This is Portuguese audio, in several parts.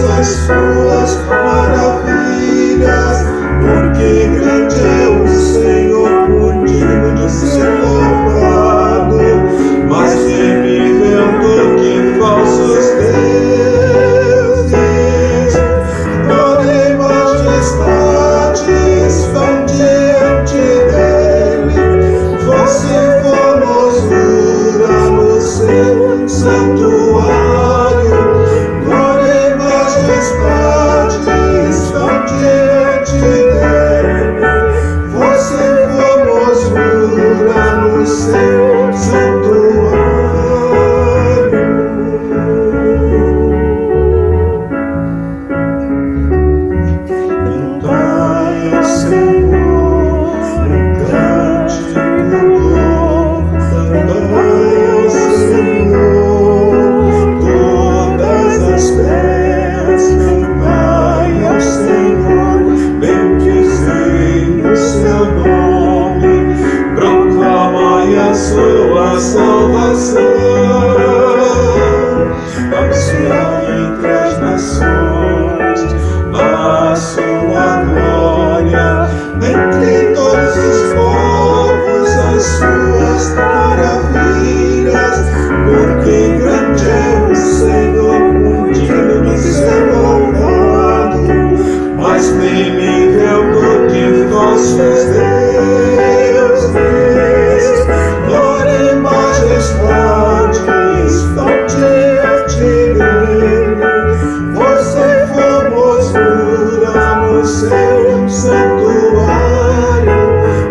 as suas maravilhas, porque grande é o Senhor, muito digno de ser louvado, mais temível do que falsos deuses. Glória e majestade estão diante dele, força e formosura no seu santuário. Glória e majestade estão diante dele, força e formosura no seu santuário. Cantai ao Senhor, cante louvor, cantai ao Senhor, todas as terras, cantai ao Senhor, bendizei o seu nome, proclamai a sua salvação, anunciai entre as nações a sua glória, entre todos os povos as suas maravilhas, porque grande é o Senhor, muito digno de ser louvado, mais temível do que falsos deuses. Glória e majestade estão diante dele, força e formosura no seu santuário.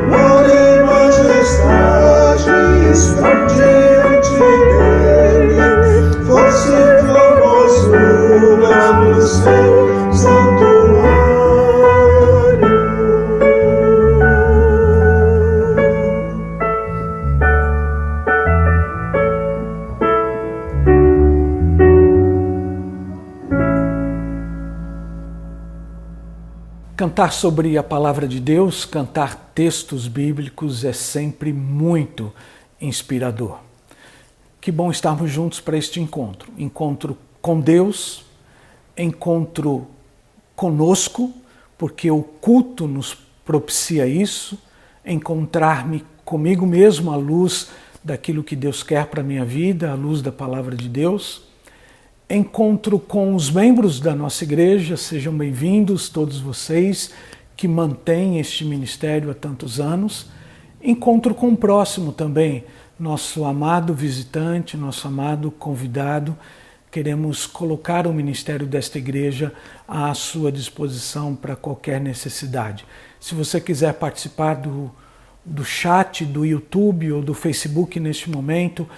Glória e majestade estão diante dele, força e formosura no seu santuário. Cantar sobre a palavra de Deus, cantar textos bíblicos é sempre muito inspirador. Que bom estarmos juntos para este encontro. Encontro com Deus, encontro conosco, porque o culto nos propicia isso, encontrar-me comigo mesmo à luz daquilo que Deus quer para a minha vida, à luz da palavra de Deus. Encontro com os membros da nossa igreja, sejam bem-vindos todos vocês que mantêm este ministério há tantos anos. Encontro com o próximo também, nosso amado visitante, nosso amado convidado. Queremos colocar o ministério desta igreja à sua disposição para qualquer necessidade. Se você quiser participar do chat, do YouTube ou do Facebook neste momento,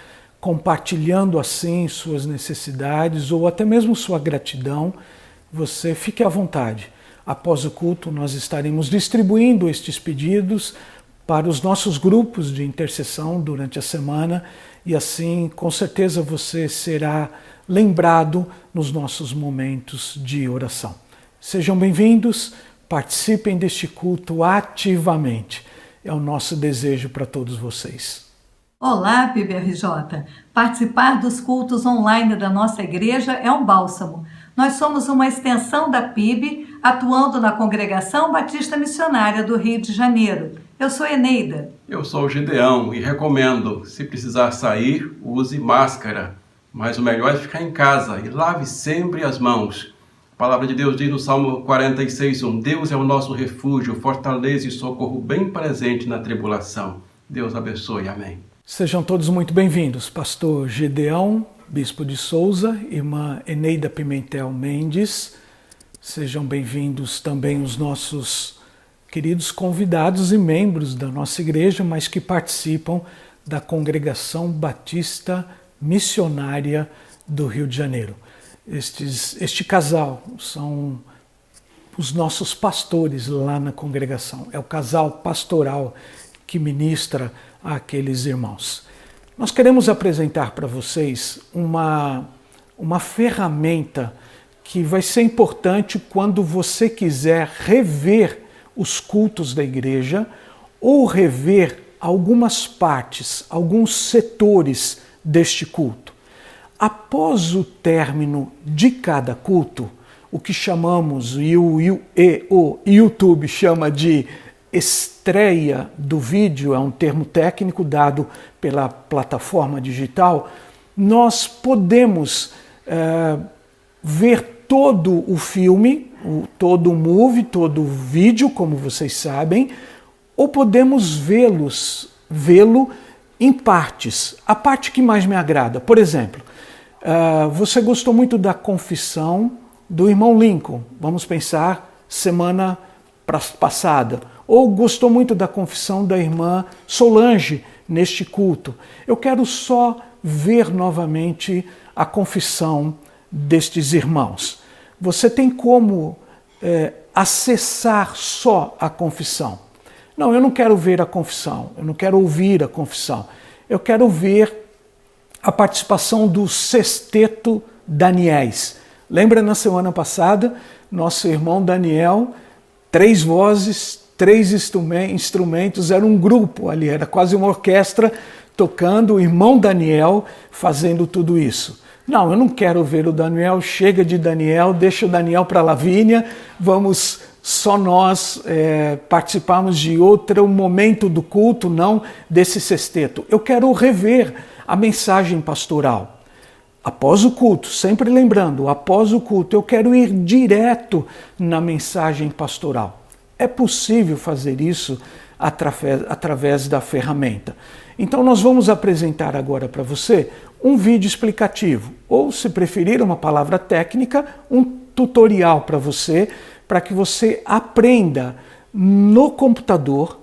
compartilhando assim suas necessidades ou até mesmo sua gratidão, você fique à vontade. Após o culto, nós estaremos distribuindo estes pedidos para os nossos grupos de intercessão durante a semana e assim, com certeza, você será lembrado nos nossos momentos de oração. Sejam bem-vindos, participem deste culto ativamente. É o nosso desejo para todos vocês. Olá, PBRJ! Participar dos cultos online da nossa igreja é um bálsamo. Nós somos uma extensão da PIB, atuando na Congregação Batista Missionária do Rio de Janeiro. Eu sou Eneida. Eu sou o Gideão e recomendo, se precisar sair, use máscara. Mas o melhor é ficar em casa e lave sempre as mãos. A palavra de Deus diz no Salmo 46:1, Deus é o nosso refúgio, fortaleza e socorro bem presente na tribulação. Deus abençoe. Amém. Sejam todos muito bem-vindos. Pastor Gideão, Bispo de Souza, irmã Eneida Pimentel Mendes. Sejam bem-vindos também os nossos queridos convidados e membros da nossa igreja, mas que participam da Congregação Batista Missionária do Rio de Janeiro. Este casal são os nossos pastores lá na congregação. É o casal pastoral que ministra àqueles irmãos. Nós queremos apresentar para vocês uma ferramenta que vai ser importante quando você quiser rever os cultos da igreja ou rever algumas partes, alguns setores deste culto. Após o término de cada culto, o que chamamos e o YouTube chama de estreia do vídeo, é um termo técnico dado pela plataforma digital, nós podemos ver todo o filme, todo o movie, todo o vídeo, como vocês sabem, ou podemos vê-lo em partes. A parte que mais me agrada, por exemplo, você gostou muito da confissão do irmão Lincoln, vamos pensar semana passada, ou gostou muito da confissão da irmã Solange neste culto. Eu quero só ver novamente a confissão destes irmãos. Você tem como acessar só a confissão. Não, eu não quero ver a confissão, eu não quero ouvir a confissão. Eu quero ver a participação do sexteto Daniéis. Lembra na semana passada, nosso irmão Daniel, 3 vozes, 3 instrumentos, era um grupo ali, era quase uma orquestra tocando, o irmão Daniel fazendo tudo isso. Não, eu não quero ver o Daniel, chega de Daniel, deixa o Daniel para a Lavínia, vamos só nós participarmos de outro momento do culto, não desse sexteto. Eu quero rever a mensagem pastoral. Após o culto, sempre lembrando, após o culto, eu quero ir direto na mensagem pastoral. É possível fazer isso através da ferramenta. Então nós vamos apresentar agora para você um vídeo explicativo, ou se preferir uma palavra técnica, um tutorial para você, para que você aprenda no computador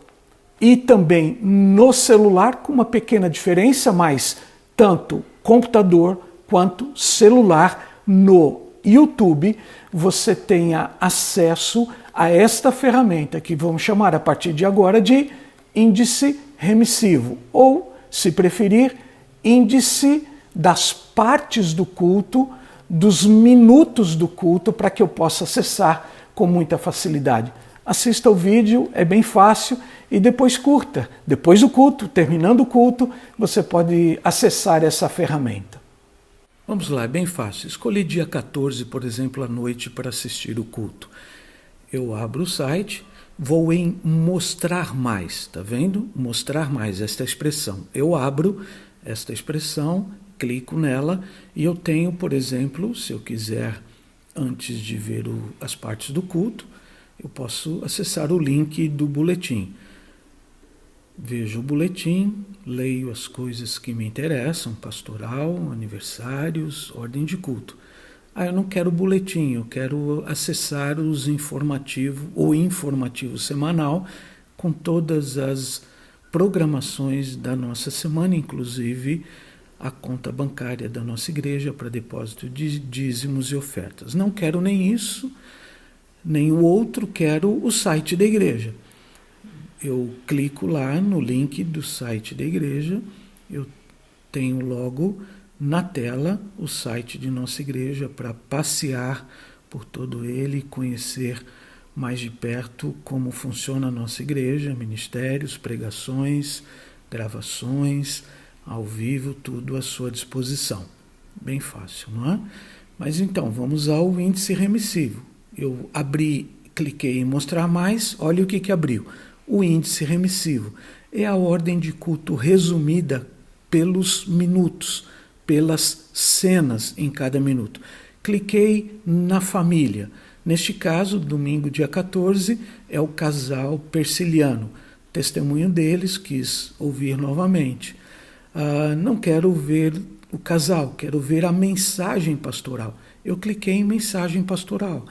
e também no celular, com uma pequena diferença, mas tanto computador quanto celular no YouTube, você tenha acesso a esta ferramenta que vamos chamar a partir de agora de índice remissivo, ou, se preferir, índice das partes do culto, dos minutos do culto, para que eu possa acessar com muita facilidade. Assista o vídeo, é bem fácil, e depois curta. Depois do culto, terminando o culto, você pode acessar essa ferramenta. Vamos lá, é bem fácil. Escolhi dia 14, por exemplo, à noite para assistir o culto. Eu abro o site, vou em mostrar mais, tá vendo? Mostrar mais, esta expressão. Eu abro esta expressão, clico nela e eu tenho, por exemplo, se eu quiser, antes de ver as partes do culto, eu posso acessar o link do boletim. Vejo o boletim, leio as coisas que me interessam, pastoral, aniversários, ordem de culto. Eu não quero boletim, eu quero acessar o informativo semanal com todas as programações da nossa semana, inclusive a conta bancária da nossa igreja para depósito de dízimos e ofertas. Não quero nem isso, nem o outro, quero o site da igreja. Eu clico lá no link do site da igreja, eu tenho logo na tela o site de nossa igreja para passear por todo ele e conhecer mais de perto como funciona a nossa igreja, ministérios, pregações, gravações, ao vivo, tudo à sua disposição. Bem fácil, não é? Mas então, vamos ao índice remissivo. Eu cliquei em mostrar mais, olha o que abriu. O índice remissivo é a ordem de culto resumida pelos minutos, pelas cenas em cada minuto. Cliquei na família. Neste caso, domingo, dia 14, é o casal Persiliano. Testemunho deles, quis ouvir novamente. Não quero ver o casal, quero ver a mensagem pastoral. Eu cliquei em mensagem pastoral.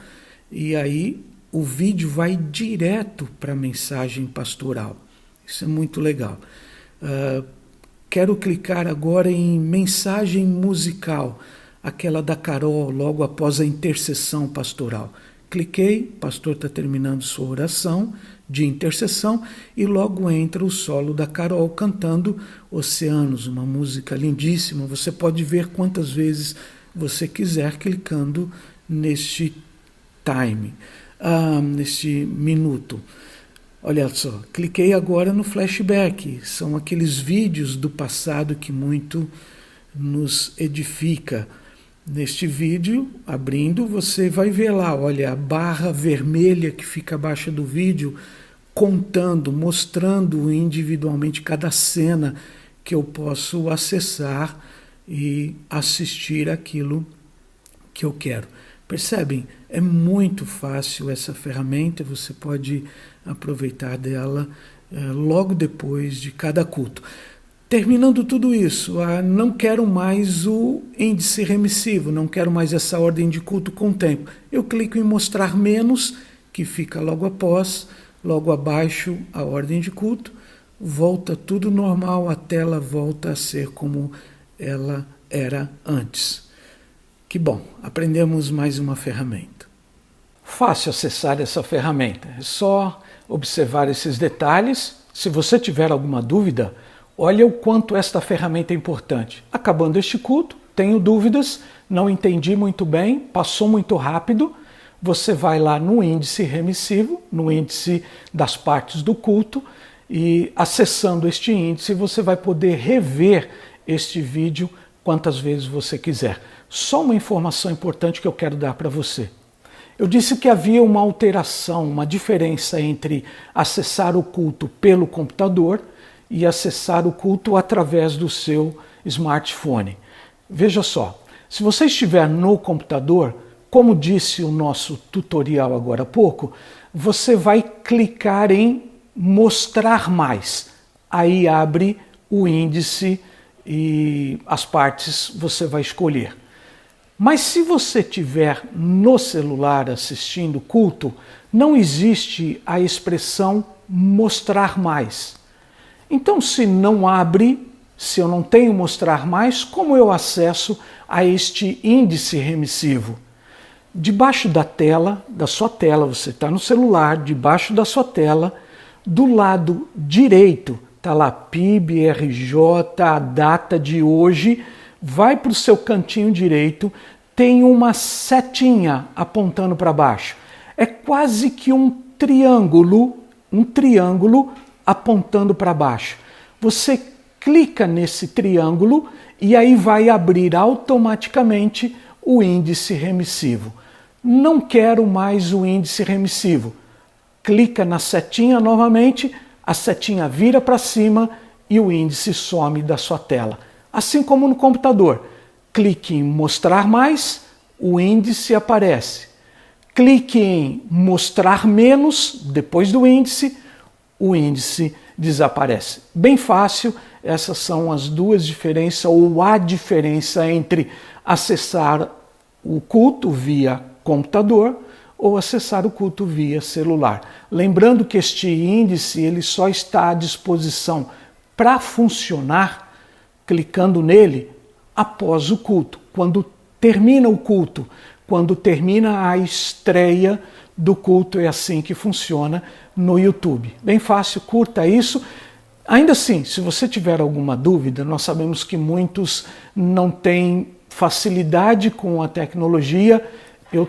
E aí o vídeo vai direto para a mensagem pastoral. Isso é muito legal. Quero clicar agora em mensagem musical, aquela da Carol, logo após a intercessão pastoral. Cliquei, o pastor está terminando sua oração de intercessão e logo entra o solo da Carol cantando Oceanos, uma música lindíssima. Você pode ver quantas vezes você quiser clicando neste time, neste minuto. Olha só, cliquei agora no flashback, são aqueles vídeos do passado que muito nos edifica. Neste vídeo, abrindo, você vai ver lá, olha, a barra vermelha que fica abaixo do vídeo, contando, mostrando individualmente cada cena que eu posso acessar e assistir aquilo que eu quero. Percebem? É muito fácil essa ferramenta, você pode aproveitar dela logo depois de cada culto. Terminando tudo isso, não quero mais o índice remissivo, não quero mais essa ordem de culto com o tempo. Eu clico em mostrar menos, que fica logo após, logo abaixo a ordem de culto, volta tudo normal, a tela volta a ser como ela era antes. Que bom, aprendemos mais uma ferramenta. Fácil acessar essa ferramenta, é só observar esses detalhes. Se você tiver alguma dúvida, olha o quanto esta ferramenta é importante. Acabando este culto, tenho dúvidas, não entendi muito bem, passou muito rápido, você vai lá no índice remissivo, no índice das partes do culto, e acessando este índice você vai poder rever este vídeo quantas vezes você quiser. Só uma informação importante que eu quero dar para você. Eu disse que havia uma alteração, uma diferença entre acessar o culto pelo computador e acessar o culto através do seu smartphone. Veja só, se você estiver no computador, como disse o nosso tutorial agora há pouco, você vai clicar em mostrar mais. Aí abre o índice e as partes você vai escolher. Mas se você estiver no celular assistindo o culto, não existe a expressão mostrar mais. Então, se não abre, se eu não tenho mostrar mais, como eu acesso a este índice remissivo? Debaixo da tela, da sua tela, você está no celular, debaixo da sua tela, do lado direito, está lá PIB, RJ, a data de hoje, vai para o seu cantinho direito, tem uma setinha apontando para baixo. É quase que um triângulo apontando para baixo. Você clica nesse triângulo e aí vai abrir automaticamente o índice remissivo. Não quero mais o índice remissivo. Clica na setinha novamente, a setinha vira para cima e o índice some da sua tela. Assim como no computador. Clique em mostrar mais, o índice aparece. Clique em mostrar menos, depois do índice, o índice desaparece. Bem fácil, essas são as duas diferenças, ou a diferença entre acessar o culto via computador ou acessar o culto via celular. Lembrando que este índice ele só está à disposição para funcionar, clicando nele, após o culto, quando termina o culto, quando termina a estreia do culto, é assim que funciona no YouTube. Bem fácil, curta isso. Ainda assim, se você tiver alguma dúvida, nós sabemos que muitos não têm facilidade com a tecnologia, eu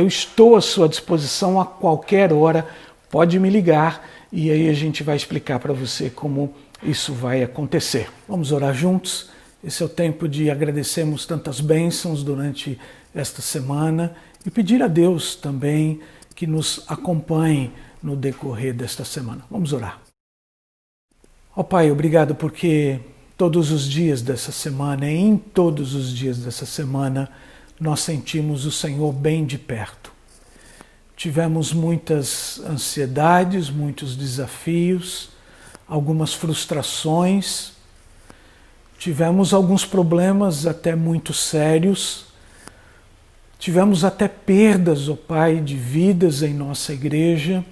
estou à sua disposição a qualquer hora, pode me ligar e aí a gente vai explicar para você como isso vai acontecer. Vamos orar juntos? Esse é o tempo de agradecermos tantas bênçãos durante esta semana e pedir a Deus também que nos acompanhe no decorrer desta semana. Vamos orar. Ó Pai, obrigado porque todos os dias dessa semana, e em todos os dias dessa semana, nós sentimos o Senhor bem de perto. Tivemos muitas ansiedades, muitos desafios, algumas frustrações, tivemos alguns problemas até muito sérios, tivemos até perdas, ó Pai, de vidas em nossa igreja,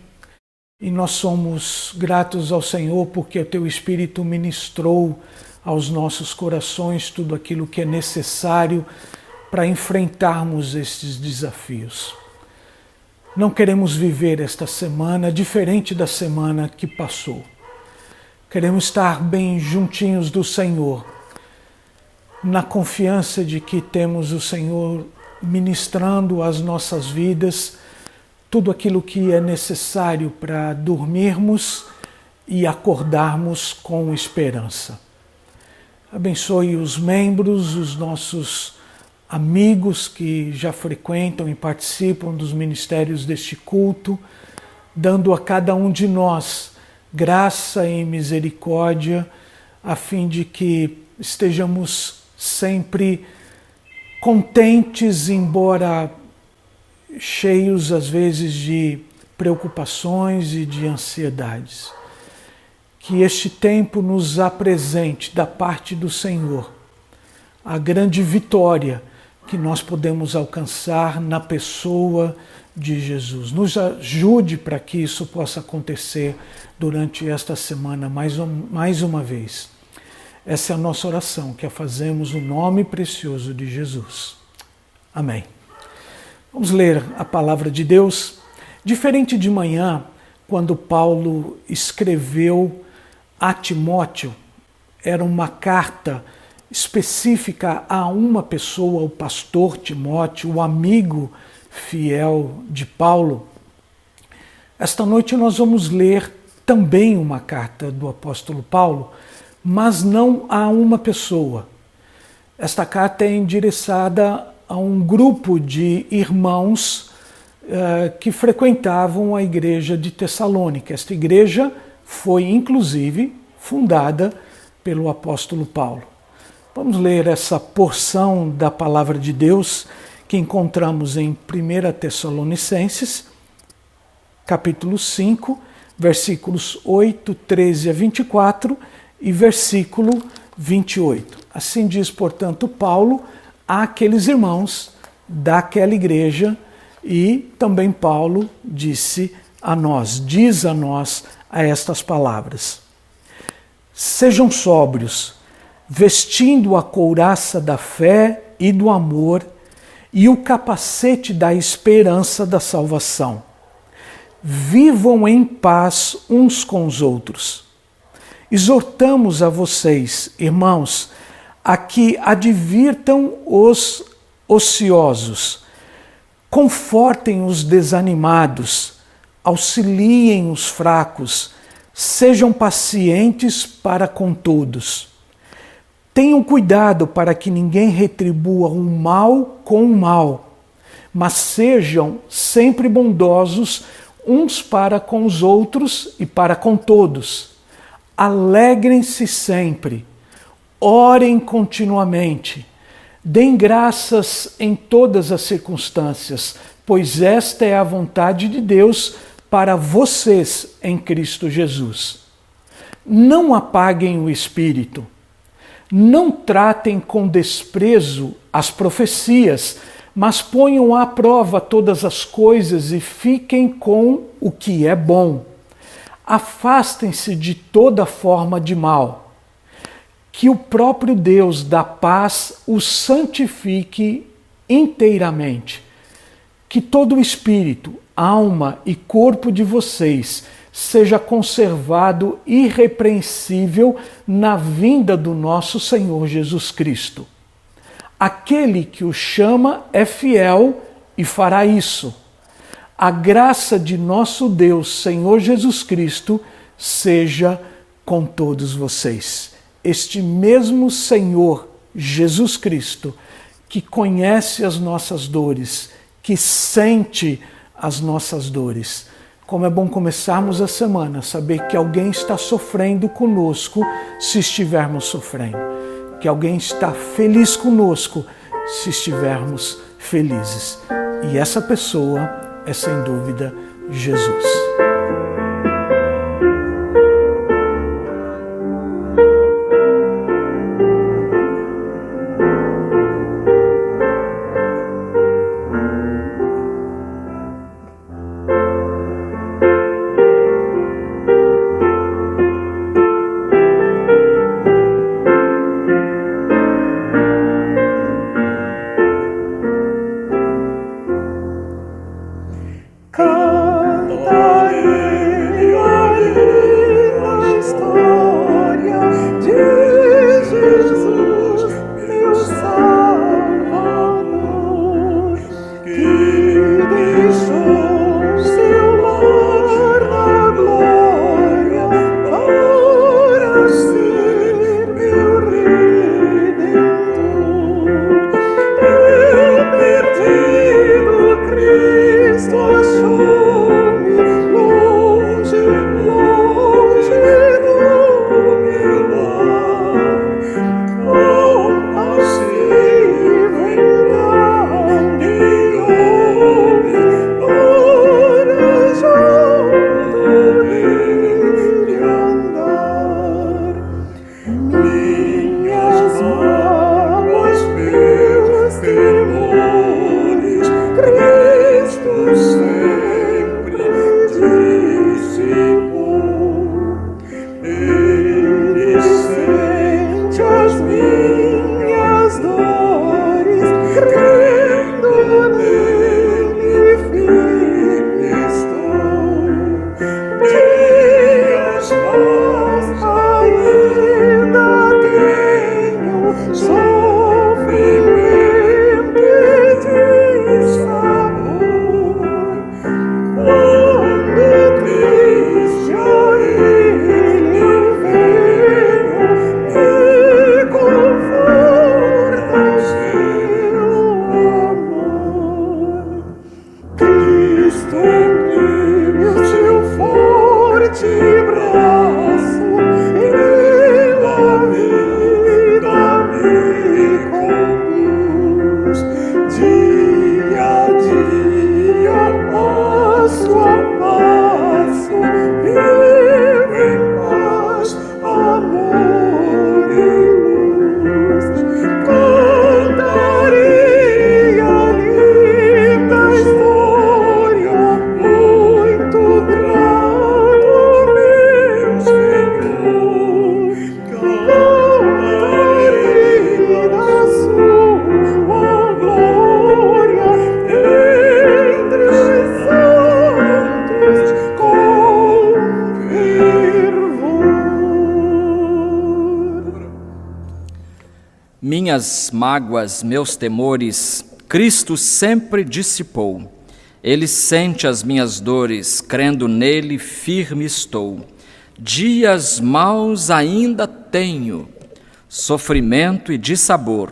e nós somos gratos ao Senhor porque o Teu Espírito ministrou aos nossos corações tudo aquilo que é necessário para enfrentarmos estes desafios. Não queremos viver esta semana diferente da semana que passou. Queremos estar bem juntinhos do Senhor, na confiança de que temos o Senhor ministrando às nossas vidas tudo aquilo que é necessário para dormirmos e acordarmos com esperança. Abençoe os membros, os nossos amigos que já frequentam e participam dos ministérios deste culto, dando a cada um de nós graça e misericórdia, a fim de que estejamos sempre contentes, embora cheios às vezes de preocupações e de ansiedades. Que este tempo nos apresente da parte do Senhor a grande vitória que nós podemos alcançar na pessoa de Jesus. Nos ajude para que isso possa acontecer durante esta semana mais uma vez. Essa é a nossa oração, que a fazemos no nome precioso de Jesus. Amém. Vamos ler a palavra de Deus. Diferente de manhã, quando Paulo escreveu a Timóteo, era uma carta específica a uma pessoa, o pastor Timóteo, o amigo fiel de Paulo. Esta noite nós vamos ler também uma carta do apóstolo Paulo, mas não a uma pessoa. Esta carta é endereçada a um grupo de irmãos que frequentavam a igreja de Tessalônica. Esta igreja foi, inclusive, fundada pelo apóstolo Paulo. Vamos ler essa porção da palavra de Deus que encontramos em 1 Tessalonicenses, capítulo 5, versículos 8, 13 a 24 e versículo 28. Assim diz, portanto, Paulo àqueles irmãos daquela igreja, e também Paulo diz a nós a estas palavras: sejam sóbrios, vestindo a couraça da fé e do amor e o capacete da esperança da salvação. Vivam em paz uns com os outros. Exortamos a vocês, irmãos, a que advirtam os ociosos, confortem os desanimados, auxiliem os fracos, sejam pacientes para com todos. Tenham cuidado para que ninguém retribua o mal com o mal, mas sejam sempre bondosos uns para com os outros e para com todos. Alegrem-se sempre, orem continuamente, deem graças em todas as circunstâncias, pois esta é a vontade de Deus para vocês em Cristo Jesus. Não apaguem o espírito. Não tratem com desprezo as profecias, mas ponham à prova todas as coisas e fiquem com o que é bom. Afastem-se de toda forma de mal. Que o próprio Deus da paz os santifique inteiramente. Que todo o espírito, alma e corpo de vocês seja conservado irrepreensível na vinda do nosso Senhor Jesus Cristo. Aquele que o chama é fiel e fará isso. A graça de nosso Deus, Senhor Jesus Cristo, seja com todos vocês. Este mesmo Senhor Jesus Cristo, que conhece as nossas dores, que sente as nossas dores. Como é bom começarmos a semana, saber que alguém está sofrendo conosco se estivermos sofrendo. Que alguém está feliz conosco se estivermos felizes. E essa pessoa é, sem dúvida, Jesus. estende o teu forte braço, e nela a vida me conduz. Dia a dia, passo a passo, vivo em paz, amor e luz. Cantarei a linda história, muito grato, meu Senhor. Cantarei da sua glória entre os santos com fervor. Minhas mágoas, meus temores, Cristo sempre dissipou. Ele sente as minhas dores, crendo nele firme estou. Dias maus ainda tenho, sofrimento e dissabor.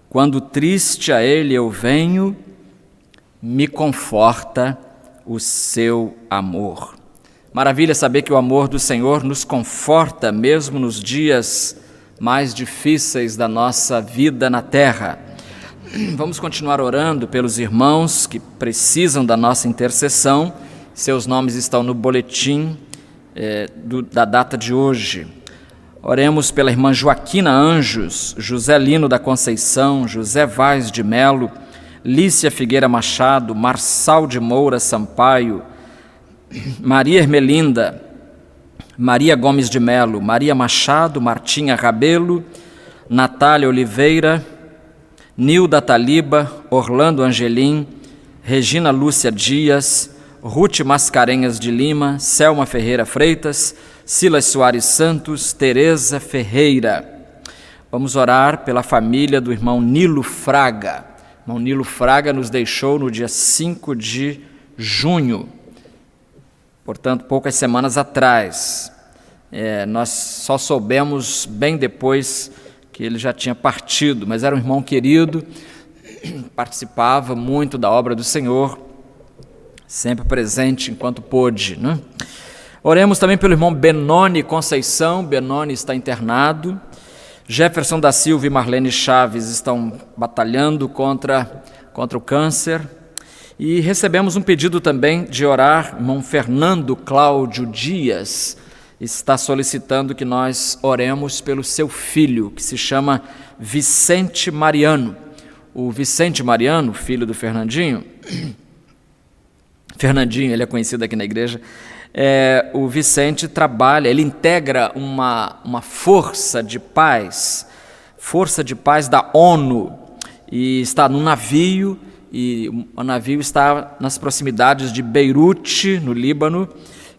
Quando triste a ele eu venho, me conforta o seu amor. Maravilha saber que o amor do Senhor nos conforta mesmo nos dias mais difíceis da nossa vida na terra. Vamos continuar orando pelos irmãos que precisam da nossa intercessão. Seus nomes estão no boletim da data de hoje. Oremos pela irmã Joaquina Anjos, José Lino da Conceição, José Vaz de Melo, Lícia Figueira Machado, Marçal de Moura Sampaio, Maria Ermelinda, Maria Gomes de Melo, Maria Machado, Martinha Rabelo, Natália Oliveira, Nilda Taliba, Orlando Angelim, Regina Lúcia Dias, Ruth Mascarenhas de Lima, Selma Ferreira Freitas, Silas Soares Santos, Tereza Ferreira. Vamos orar pela família do irmão Nilo Fraga. O irmão Nilo Fraga nos deixou no dia 5 de junho. Portanto, poucas semanas atrás. Nós só soubemos bem depois que ele já tinha partido, mas era um irmão querido, participava muito da obra do Senhor, sempre presente enquanto pôde, né? Oremos também pelo irmão Benoni Conceição. Benoni está internado. Jefferson da Silva e Marlene Chaves estão batalhando contra o câncer. E recebemos um pedido também de orar. Irmão Fernando Cláudio Dias está solicitando que nós oremos pelo seu filho, que se chama Vicente Mariano. O Vicente Mariano, filho do Fernandinho, ele é conhecido aqui na igreja, o Vicente trabalha, ele integra uma força de paz da ONU, e está num navio, e o navio está nas proximidades de Beirute, no Líbano,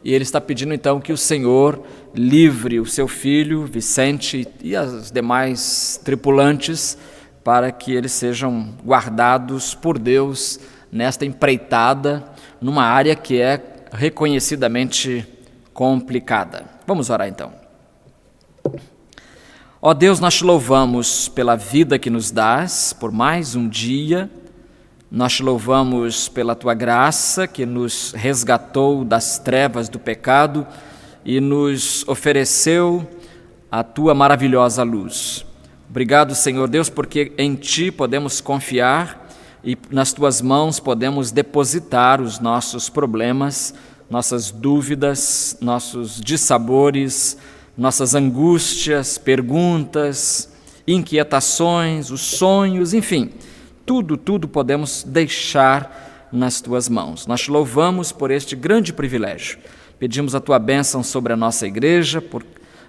e ele está pedindo então que o Senhor livre o seu filho, Vicente, e as demais tripulantes, para que eles sejam guardados por Deus nesta empreitada, numa área que é reconhecidamente complicada. Vamos orar então. Ó Deus, nós te louvamos pela vida que nos dás, por mais um dia. Nós te louvamos pela tua graça que nos resgatou das trevas do pecado e nos ofereceu a tua maravilhosa luz. Obrigado, Senhor Deus, porque em ti podemos confiar e nas tuas mãos podemos depositar os nossos problemas, nossas dúvidas, nossos dissabores, nossas angústias, perguntas, inquietações, os sonhos, enfim, tudo podemos deixar nas tuas mãos. Nós te louvamos por este grande privilégio. Pedimos a tua bênção sobre a nossa igreja,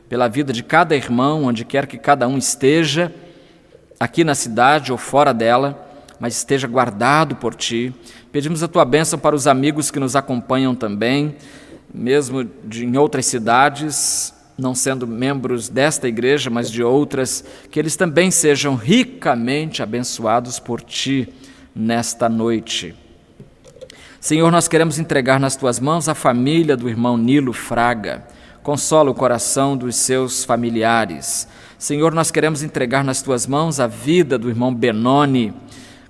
pela vida de cada irmão, onde quer que cada um esteja, aqui na cidade ou fora dela, mas esteja guardado por ti. Pedimos a tua bênção para os amigos que nos acompanham também, mesmo em outras cidades, não sendo membros desta igreja, mas de outras, que eles também sejam ricamente abençoados por ti nesta noite. Senhor, nós queremos entregar nas tuas mãos a família do irmão Nilo Fraga. Consola o coração dos seus familiares. Senhor, nós queremos entregar nas tuas mãos a vida do irmão Benoni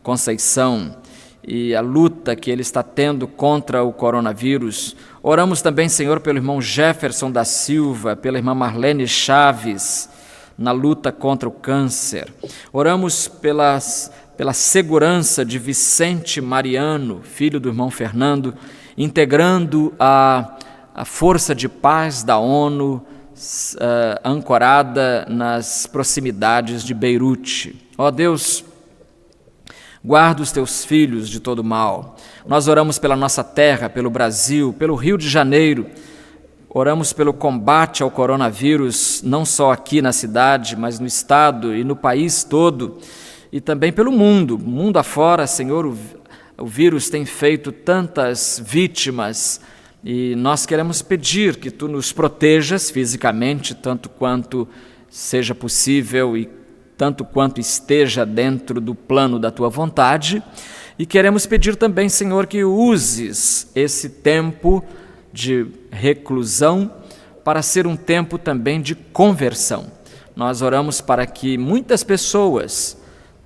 Conceição e a luta que ele está tendo contra o coronavírus. Oramos também, Senhor, pelo irmão Jefferson da Silva, pela irmã Marlene Chaves, na luta contra o câncer. Oramos pela segurança de Vicente Mariano, filho do irmão Fernando, integrando a força de paz da ONU, ancorada nas proximidades de Beirute. Ó Deus, guarda os teus filhos de todo mal. Nós oramos pela nossa terra, pelo Brasil, pelo Rio de Janeiro. Oramos pelo combate ao coronavírus, não só aqui na cidade, mas no estado e no país todo, e também pelo mundo. Mundo afora, Senhor, o vírus tem feito tantas vítimas, e nós queremos pedir que Tu nos protejas fisicamente, tanto quanto seja possível e tanto quanto esteja dentro do plano da Tua vontade. E queremos pedir também, Senhor, que uses esse tempo de reclusão para ser um tempo também de conversão. Nós oramos para que muitas pessoas,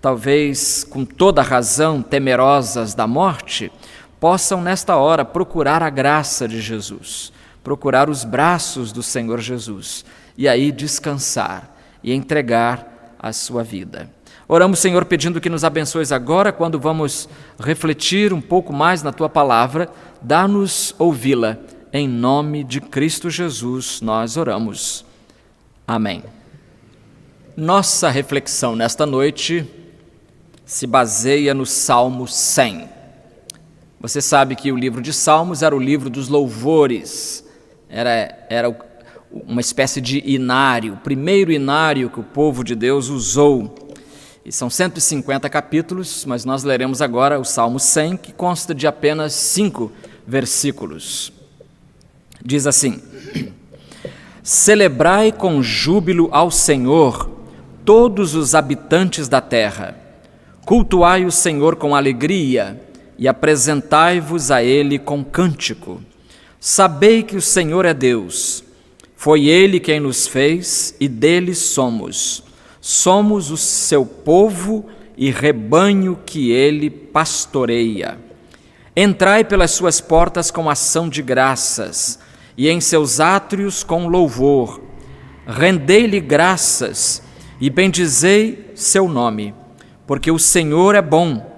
talvez com toda razão temerosas da morte, possam nesta hora procurar a graça de Jesus, procurar os braços do Senhor Jesus e aí descansar e entregar a sua vida. Oramos, Senhor, pedindo que nos abençoes agora quando vamos refletir um pouco mais na Tua palavra. Dá-nos ouvi-la. Em nome de Cristo Jesus nós oramos. Amém. Nossa reflexão nesta noite se baseia no Salmo 100. Você sabe que o livro de Salmos era o livro dos louvores, era uma espécie de inário, o primeiro inário que o povo de Deus usou. E são 150 capítulos, mas nós leremos agora o Salmo 100, que consta de apenas 5 versículos. Diz assim: Celebrai com júbilo ao Senhor, todos os habitantes da terra. Cultuai o Senhor com alegria e apresentai-vos a Ele com cântico. Sabei que o Senhor é Deus. Foi Ele quem nos fez e dele somos. Somos o seu povo e rebanho que Ele pastoreia. Entrai pelas suas portas com ação de graças e em seus átrios com louvor. Rendei-lhe graças e bendizei seu nome, porque o Senhor é bom,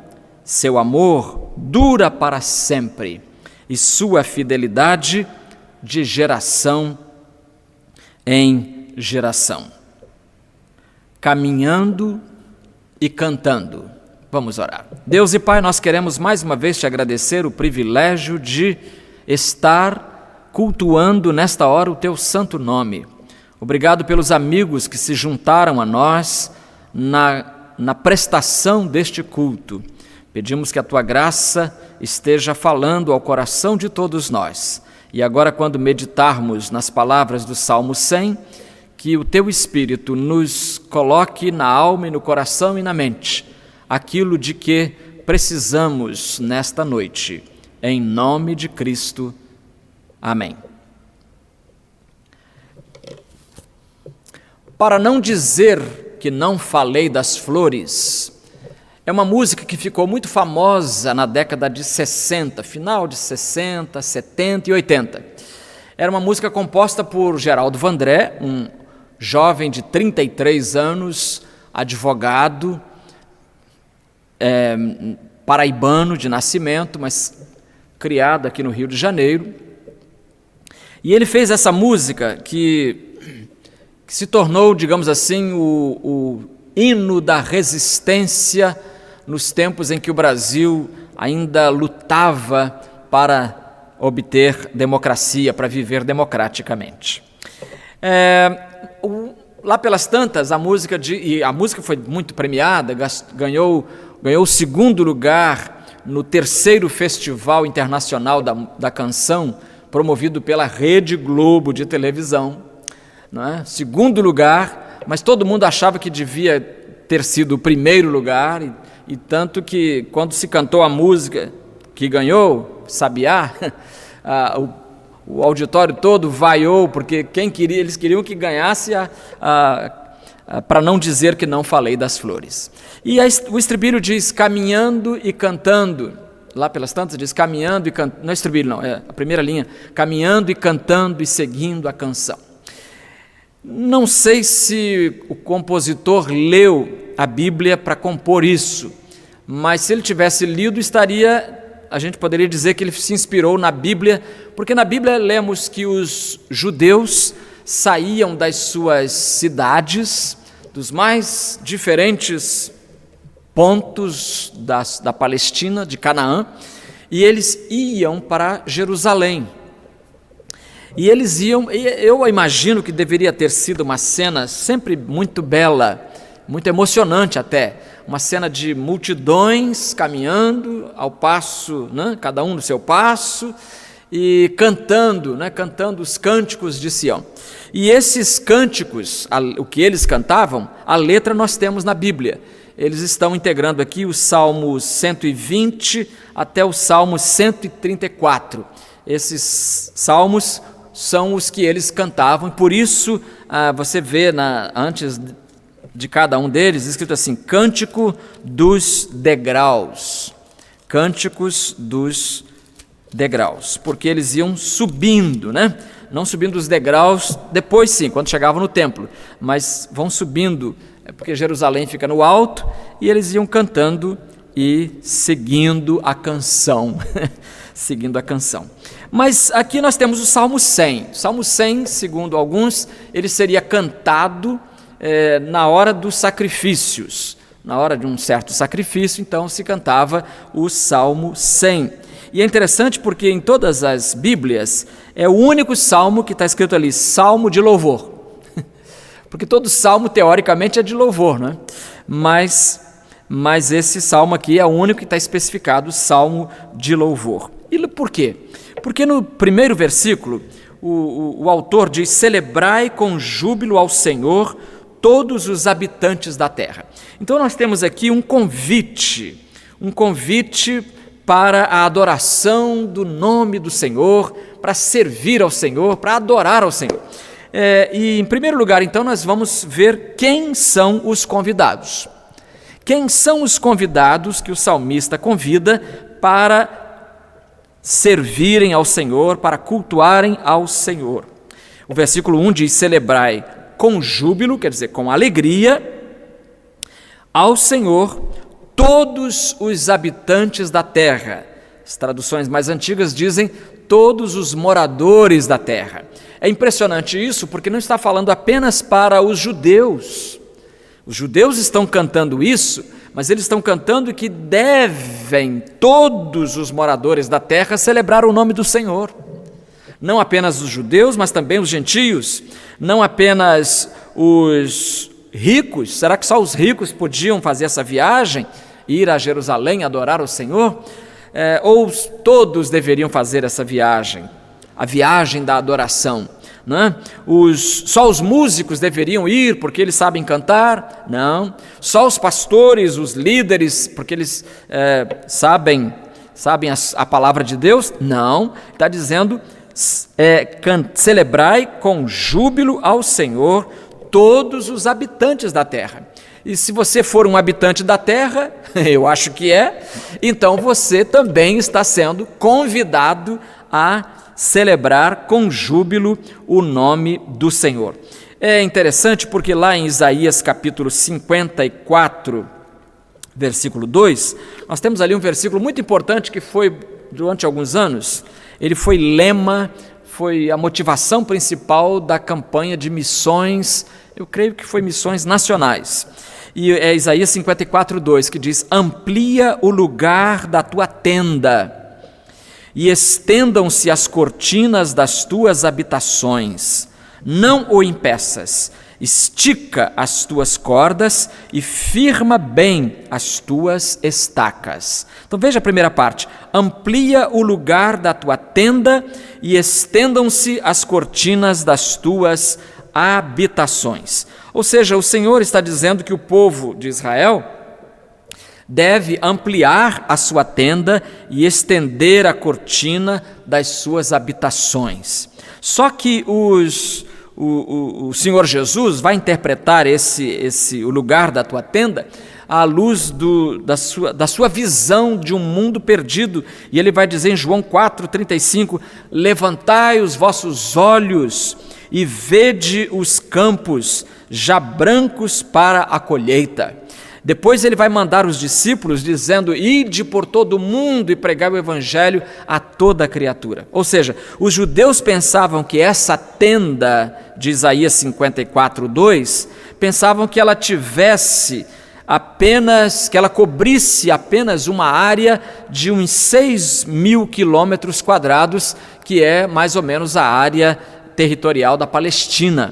seu amor dura para sempre e sua fidelidade de geração em geração. Caminhando e cantando. Vamos orar. Deus e Pai, nós queremos mais uma vez Te agradecer o privilégio de estar cultuando nesta hora o Teu santo nome. Obrigado pelos amigos que se juntaram a nós na prestação deste culto. Pedimos que a Tua graça esteja falando ao coração de todos nós. E agora, quando meditarmos nas palavras do Salmo 100, que o Teu Espírito nos coloque na alma e no coração e na mente aquilo de que precisamos nesta noite. Em nome de Cristo. Amém. Para não dizer que não falei das flores, é uma música que ficou muito famosa na década de 60, final de 60, 70 e 80. Era uma música composta por Geraldo Vandré, um jovem de 33 anos, advogado, paraibano de nascimento, mas criado aqui no Rio de Janeiro. E ele fez essa música que se tornou, digamos assim, o hino da resistência nos tempos em que o Brasil ainda lutava para obter democracia, para viver democraticamente. Lá pelas tantas, a música foi muito premiada, ganhou o segundo lugar no 3º Festival Internacional da Canção, promovido pela Rede Globo de televisão, não é? Segundo lugar, mas todo mundo achava que devia ter sido o primeiro lugar, e tanto que quando se cantou a música que ganhou, Sabiá, o auditório todo vaiou, porque eles queriam que ganhasse para não dizer que não falei das flores. E o estribilho diz: caminhando e cantando. lá pelas tantas, diz caminhando e cantando, não é estribilho não, é a primeira linha, caminhando e cantando e seguindo a canção. Não sei se o compositor leu a Bíblia para compor isso, mas se ele tivesse lido, a gente poderia dizer que ele se inspirou na Bíblia, porque na Bíblia lemos que os judeus saíam das suas cidades, dos mais diferentes pontos da Palestina, de Canaã, e eles iam para Jerusalém. E eles iam, eu imagino que deveria ter sido uma cena sempre muito bela, muito emocionante até, uma cena de multidões caminhando ao passo, né, cada um no seu passo, e cantando, né, cantando os cânticos de Sião. E esses cânticos, o que eles cantavam, a letra nós temos na Bíblia. Eles estão integrando aqui os Salmos 120 até o Salmo 134. Esses salmos são os que eles cantavam, e por isso você vê antes de cada um deles escrito assim, Cântico dos Degraus. Cânticos dos Degraus, porque eles iam subindo, né? Não subindo os degraus, depois sim, quando chegavam no templo, mas vão subindo, porque Jerusalém fica no alto, e eles iam cantando e seguindo a canção, seguindo a canção. Mas aqui nós temos o Salmo 100. O Salmo 100, segundo alguns, ele seria cantado na hora dos sacrifícios. Na hora de um certo sacrifício, então se cantava o Salmo 100. E é interessante porque em todas as Bíblias é o único salmo que está escrito ali, Salmo de louvor. Porque todo salmo, teoricamente, é de louvor, né? Mas esse salmo aqui é o único que está especificado, Salmo de louvor. E por quê? Porque no primeiro versículo, o autor diz, celebrai com júbilo ao Senhor todos os habitantes da terra. Então nós temos aqui um convite para a adoração do nome do Senhor, para servir ao Senhor, para adorar ao Senhor. E em primeiro lugar, então, nós vamos ver quem são os convidados. Quem são os convidados que o salmista convida para servirem ao Senhor, para cultuarem ao Senhor? O versículo 1 diz, celebrai com júbilo, quer dizer, com alegria, ao Senhor, todos os habitantes da terra. As traduções mais antigas dizem todos os moradores da terra. É impressionante isso porque não está falando apenas para os judeus. Os judeus estão cantando isso, mas eles estão cantando que devem todos os moradores da terra celebrar o nome do Senhor. Não apenas os judeus, mas também os gentios. Não apenas os ricos. Será que só os ricos podiam fazer essa viagem? Ir a Jerusalém adorar o Senhor? Ou todos deveriam fazer essa viagem? A viagem da adoração, né? Só os músicos deveriam ir porque eles sabem cantar? Não. Só os pastores, os líderes, porque eles sabem a palavra de Deus? Não. Está dizendo, celebrai com júbilo ao Senhor todos os habitantes da terra. E se você for um habitante da terra, eu acho que então você também está sendo convidado a celebrar com júbilo o nome do Senhor. É interessante porque lá em Isaías capítulo 54, versículo 2, nós temos ali um versículo muito importante que foi, durante alguns anos, ele foi lema, foi a motivação principal da campanha de missões, eu creio que foi missões nacionais. E é Isaías 54, 2, que diz, amplia o lugar da tua tenda e estendam-se as cortinas das tuas habitações. Não o impeças, estica as tuas cordas e firma bem as tuas estacas. Então veja a primeira parte, amplia o lugar da tua tenda e estendam-se as cortinas das tuas habitações. Ou seja, o Senhor está dizendo que o povo de Israel deve ampliar a sua tenda e estender a cortina das suas habitações. Só que o Senhor Jesus vai interpretar o lugar da tua tenda à luz da sua visão de um mundo perdido. E ele vai dizer em João 4,35, levantai os vossos olhos e vede os campos já brancos para a colheita. Depois ele vai mandar os discípulos dizendo, ide por todo o mundo e pregai o evangelho a toda criatura. Ou seja, os judeus pensavam que essa tenda de Isaías 54:2, pensavam que ela cobrisse apenas uma área de uns 6.000 quilômetros quadrados, que é mais ou menos a área territorial da Palestina.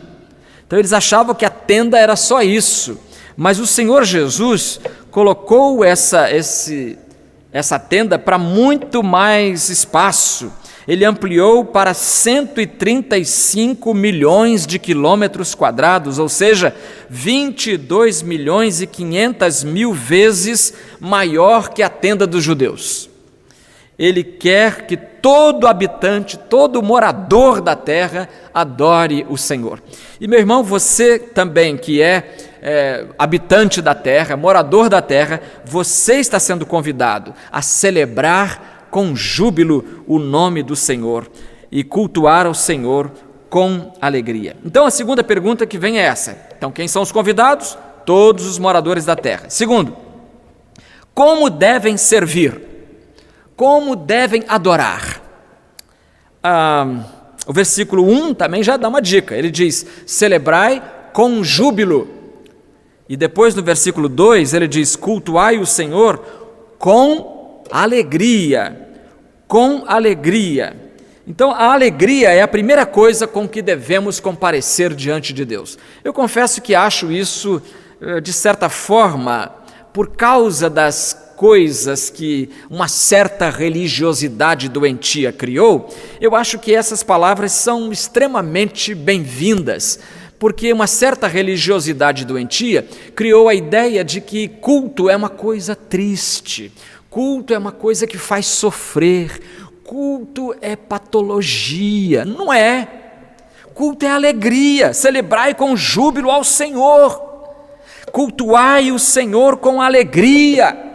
Então eles achavam que a tenda era só isso. Mas o Senhor Jesus colocou essa tenda para muito mais espaço. Ele ampliou para 135 milhões de quilômetros quadrados, ou seja, 22.500.000 vezes maior que a tenda dos judeus. Ele quer que todo habitante, todo morador da terra adore o Senhor. E meu irmão, você também que é habitante da terra, morador da terra, você está sendo convidado a celebrar com júbilo o nome do Senhor e cultuar ao Senhor com alegria. Então a segunda pergunta que vem é essa. Então quem são os convidados? Todos os moradores da terra. Segundo, como devem servir? Como devem adorar? O versículo 1 também já dá uma dica. Ele diz, celebrai com júbilo. E depois no versículo 2 ele diz, cultuai o Senhor com alegria. Com alegria. Então a alegria é a primeira coisa com que devemos comparecer diante de Deus. Eu confesso que acho isso, de certa forma, por causa das coisas que uma certa religiosidade doentia criou, eu acho que essas palavras são extremamente bem-vindas, porque uma certa religiosidade doentia criou a ideia de que culto é uma coisa triste, culto é uma coisa que faz sofrer, culto é patologia. Não é. Culto é alegria, celebrai com júbilo ao Senhor, cultuai o Senhor com alegria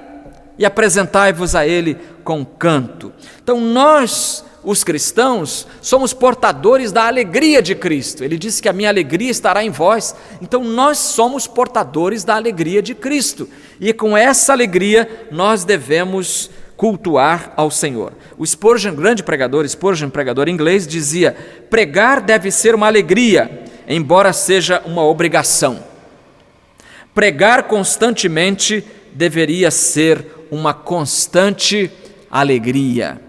e apresentai-vos a Ele com canto. Então nós, os cristãos, somos portadores da alegria de Cristo. Ele disse que a minha alegria estará em vós. Então nós somos portadores da alegria de Cristo. E com essa alegria nós devemos cultuar ao Senhor. O Spurgeon, grande pregador, pregador inglês, dizia, pregar deve ser uma alegria, embora seja uma obrigação. Pregar constantemente deveria ser uma constante alegria.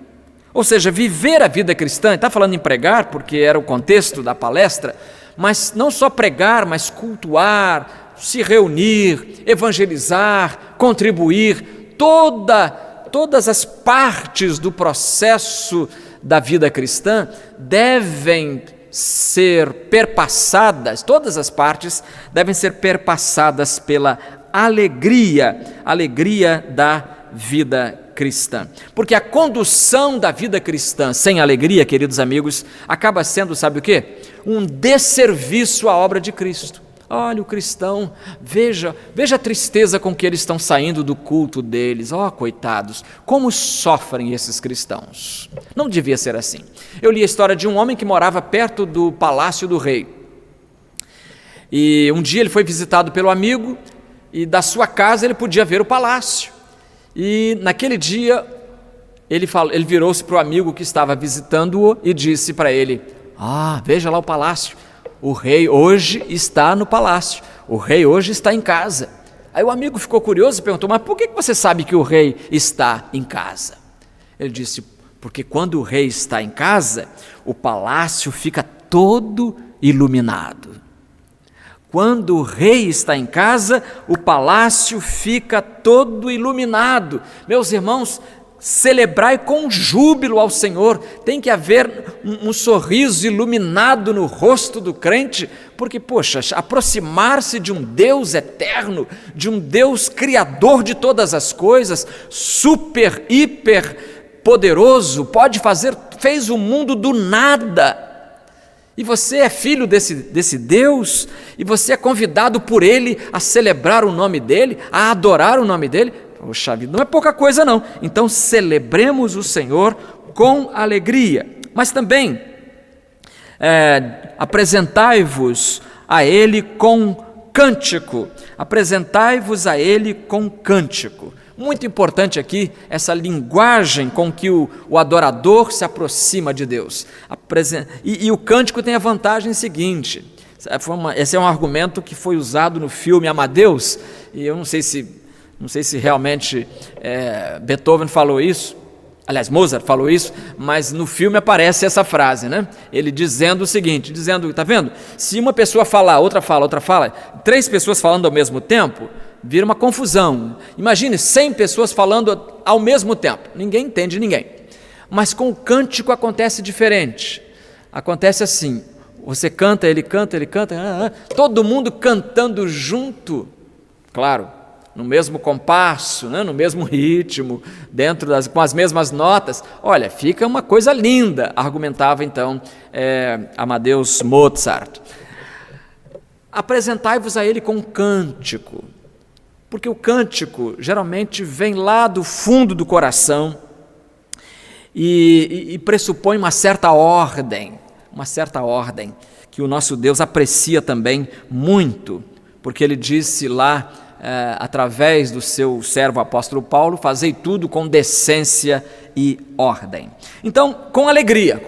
Ou seja, viver a vida cristã, está falando em pregar porque era o contexto da palestra, mas não só pregar, mas cultuar, se reunir, evangelizar, contribuir, todas as partes do processo da vida cristã devem ser perpassadas, todas as partes devem ser perpassadas pela alegria da vida cristã. Porque a condução da vida cristã sem alegria, queridos amigos, acaba sendo, sabe o quê? Um desserviço à obra de Cristo. Olha o cristão, veja a tristeza com que eles estão saindo do culto deles. Coitados, como sofrem esses cristãos. Não devia ser assim. Eu li a história de um homem que morava perto do palácio do rei. E um dia ele foi visitado pelo amigo, e da sua casa ele podia ver o palácio. E naquele dia ele virou-se para o amigo que estava visitando-o e disse para ele, veja lá o palácio, o rei hoje está no palácio, o rei hoje está em casa. Aí o amigo ficou curioso e perguntou, mas por que você sabe que o rei está em casa? Ele disse, porque quando o rei está em casa, o palácio fica todo iluminado. Quando o rei está em casa, o palácio fica todo iluminado. Meus irmãos, celebrai com júbilo ao Senhor. Tem que haver um sorriso iluminado no rosto do crente, porque, aproximar-se de um Deus eterno, de um Deus criador de todas as coisas, super, hiper poderoso, fez o mundo do nada. E você é filho desse Deus, e você é convidado por Ele a celebrar o nome dEle, a adorar o nome dEle. Poxa vida, não é pouca coisa não. Então celebremos o Senhor com alegria. Mas também apresentai-vos a Ele com cântico. Apresentai-vos a Ele com cântico. Muito importante aqui essa linguagem com que o adorador se aproxima de Deus. E o cântico tem a vantagem seguinte, esse é um argumento que foi usado no filme Amadeus, e eu não sei se realmente Beethoven falou isso, aliás, Mozart falou isso, mas no filme aparece essa frase, né? Ele dizendo o seguinte, tá vendo? Se uma pessoa falar, outra fala, 3 pessoas falando ao mesmo tempo, vira uma confusão. Imagine 100 pessoas falando ao mesmo tempo, ninguém entende ninguém. Mas com o cântico acontece diferente. Acontece assim, você canta, ele canta, todo mundo cantando junto, claro, no mesmo compasso, né, no mesmo ritmo, com as mesmas notas. Olha, fica uma coisa linda, argumentava então Amadeus Mozart. Apresentai-vos a Ele com cântico, porque o cântico geralmente vem lá do fundo do coração e pressupõe uma certa ordem que o nosso Deus aprecia também muito, porque Ele disse lá, através do seu servo apóstolo Paulo, fazei tudo com decência e ordem. Então, com alegria,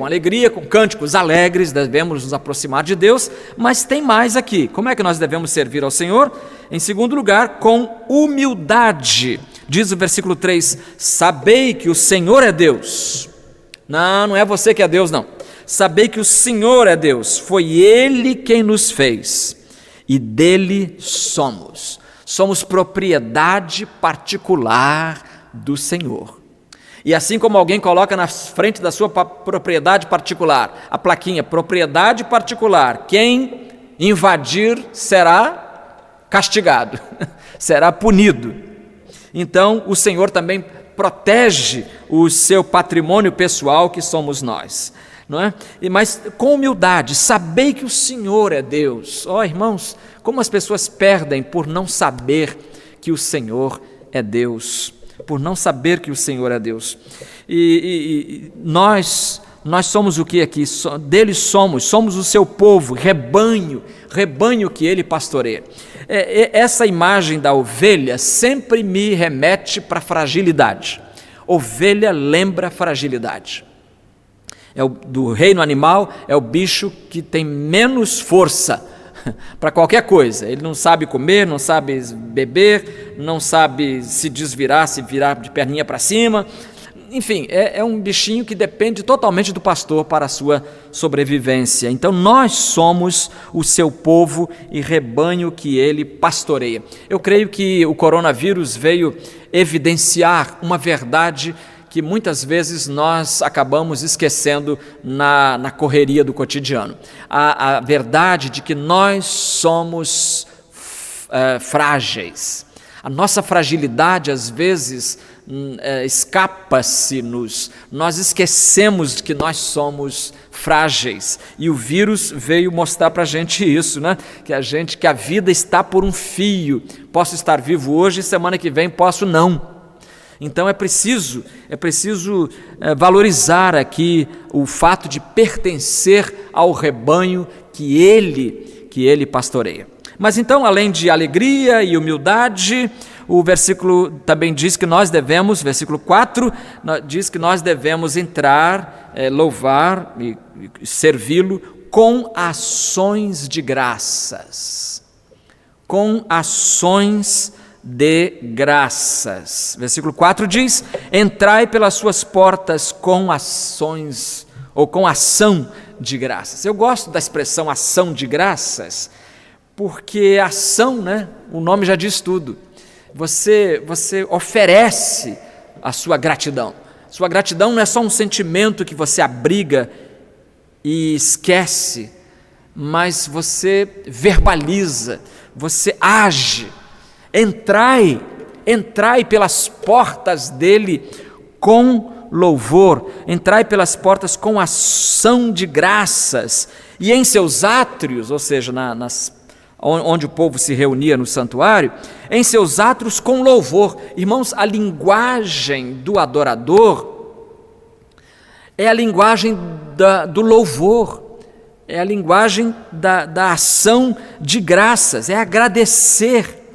com cânticos alegres, devemos nos aproximar de Deus, mas tem mais aqui. Como é que nós devemos servir ao Senhor? Em segundo lugar, com humildade. Diz o versículo 3, sabei que o Senhor é Deus. Não é você que é Deus, não. Sabei que o Senhor é Deus, foi Ele quem nos fez, e dele somos. Somos propriedade particular do Senhor. E assim como alguém coloca na frente da sua propriedade particular a plaquinha, propriedade particular, quem invadir será castigado, será punido. Então o Senhor também protege o seu patrimônio pessoal, que somos nós. Não é? Mas com humildade, sabei que o Senhor é Deus. Irmãos, como as pessoas perdem por não saber que o Senhor é Deus, por não saber que o Senhor é Deus. E nós somos o que aqui? Dele somos o seu povo, rebanho que Ele pastoreia. Essa imagem da ovelha sempre me remete para a fragilidade. Ovelha lembra fragilidade. Do reino animal, é o bicho que tem menos força para qualquer coisa. Ele não sabe comer, não sabe beber, não sabe se desvirar, se virar de perninha para cima. Enfim, é um bichinho que depende totalmente do pastor para a sua sobrevivência. Então nós somos o seu povo e rebanho que Ele pastoreia. Eu creio que o coronavírus veio evidenciar uma verdade que muitas vezes nós acabamos esquecendo na correria do cotidiano. A verdade de que nós somos frágeis. A nossa fragilidade, às vezes, escapa-se-nos. Nós esquecemos de que nós somos frágeis. E o vírus veio mostrar para a gente isso, né? Que a vida está por um fio. Posso estar vivo hoje e semana que vem posso não. Então é preciso valorizar aqui o fato de pertencer ao rebanho que ele pastoreia. Mas então, além de alegria e humildade, o versículo também diz que nós devemos, versículo 4, diz que nós devemos entrar, louvar e servi-lo com ações de graças. Com ações de graças. Versículo 4 diz, entrai pelas suas portas com ações, ou com ação de graças. Eu gosto da expressão ação de graças, porque ação, né? O nome já diz tudo. Você oferece a sua gratidão. Sua gratidão não é só um sentimento que você abriga e esquece, mas você verbaliza, você age. Entrai pelas portas dele com louvor, entrai pelas portas com ação de graças, e em seus átrios, ou seja, onde o povo se reunia no santuário, em seus átrios com louvor. Irmãos, a linguagem do adorador é a linguagem do louvor, é a linguagem da ação de graças, é agradecer.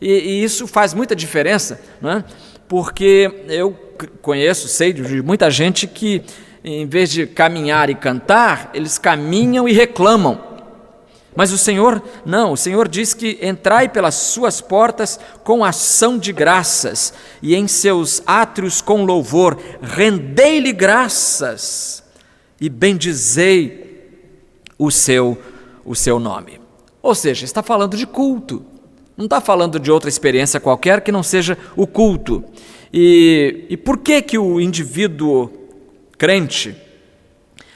E isso faz muita diferença, não é? Porque eu sei de muita gente que, em vez de caminhar e cantar, eles caminham e reclamam. Mas o Senhor não, o Senhor diz que entrai pelas suas portas com ação de graças e em seus átrios com louvor, rendei-lhe graças e bendizei o seu nome. Ou seja, está falando de culto, não está falando de outra experiência qualquer que não seja o culto. E por que o indivíduo crente,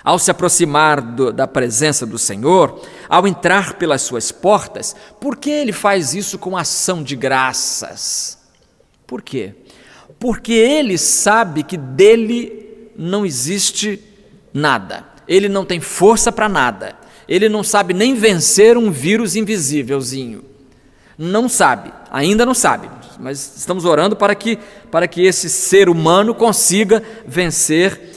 ao se aproximar da presença do Senhor, ao entrar pelas suas portas, por que ele faz isso com ação de graças? Por quê? Porque ele sabe que dele não existe nada, ele não tem força para nada, ele não sabe nem vencer um vírus invisívelzinho, não sabe, ainda não sabe, mas estamos orando para que esse ser humano consiga vencer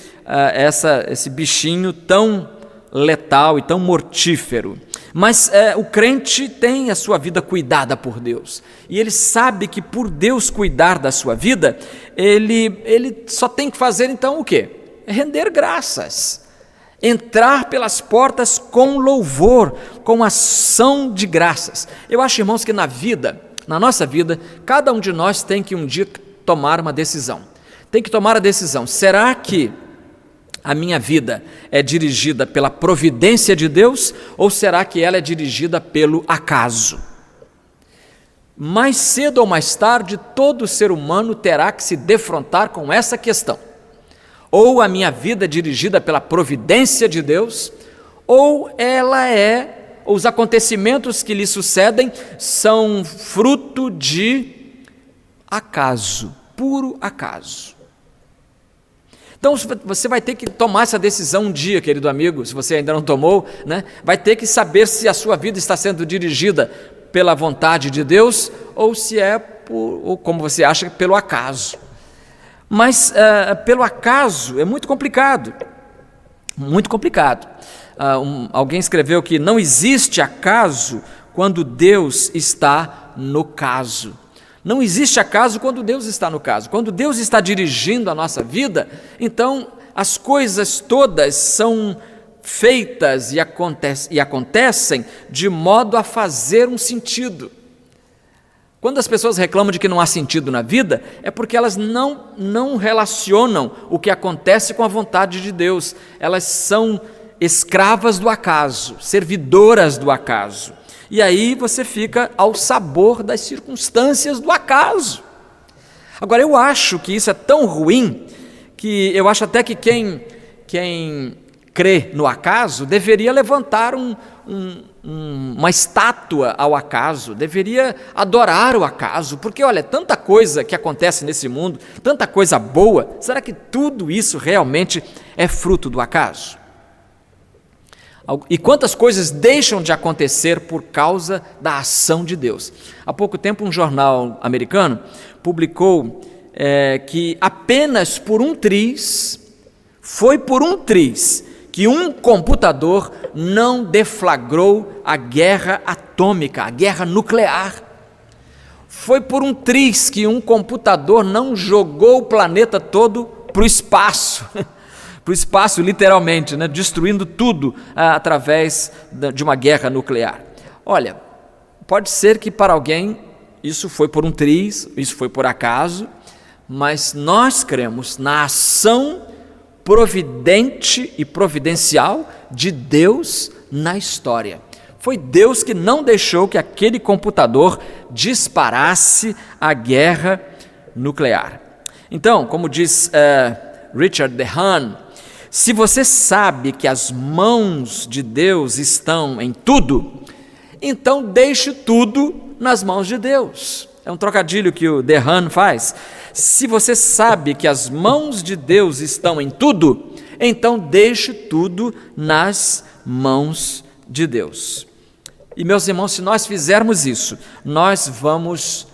esse bichinho tão letal e tão mortífero. Mas o crente tem a sua vida cuidada por Deus, e ele sabe que por Deus cuidar da sua vida, ele só tem que fazer então o quê? Render graças, entrar pelas portas com louvor, com ação de graças. Eu acho, irmãos, que na nossa vida, cada um de nós tem que um dia tomar uma decisão. Tem que tomar a decisão: será que a minha vida é dirigida pela providência de Deus ou será que ela é dirigida pelo acaso? Mais cedo ou mais tarde, todo ser humano terá que se defrontar com essa questão. Ou a minha vida é dirigida pela providência de Deus, ou os acontecimentos que lhe sucedem são fruto de acaso, puro acaso. Então você vai ter que tomar essa decisão um dia, querido amigo, se você ainda não tomou, né? Vai ter que saber se a sua vida está sendo dirigida pela vontade de Deus ou se ou como você acha, pelo acaso. Mas pelo acaso é muito complicado, muito complicado. Alguém escreveu que não existe acaso quando Deus está no caso. Não existe acaso quando Deus está no caso. Quando Deus está dirigindo a nossa vida, então as coisas todas são feitas e acontecem de modo a fazer um sentido. Quando as pessoas reclamam de que não há sentido na vida, é porque elas não relacionam o que acontece com a vontade de Deus. Elas são escravas do acaso, servidoras do acaso. E aí você fica ao sabor das circunstâncias do acaso. Agora, eu acho que isso é tão ruim, que eu acho até que quem crê no acaso deveria levantar uma estátua ao acaso, deveria adorar o acaso, porque olha, tanta coisa que acontece nesse mundo, tanta coisa boa, será que tudo isso realmente é fruto do acaso? E quantas coisas deixam de acontecer por causa da ação de Deus? Há pouco tempo um jornal americano publicou que apenas foi por um triz que um computador não deflagrou a guerra atômica, a guerra nuclear. Foi por um triz que um computador não jogou o planeta todo para o espaço. Para o espaço, literalmente, né? Destruindo tudo através de uma guerra nuclear. Olha, pode ser que para alguém isso foi por um triz, isso foi por acaso, mas nós cremos na ação providente e providencial de Deus na história. Foi Deus que não deixou que aquele computador disparasse a guerra nuclear. Então, como diz Richard DeHaan, se você sabe que as mãos de Deus estão em tudo, então deixe tudo nas mãos de Deus. É um trocadilho que o DeHaan faz. Se você sabe que as mãos de Deus estão em tudo, então deixe tudo nas mãos de Deus. E, meus irmãos, se nós fizermos isso, nós vamos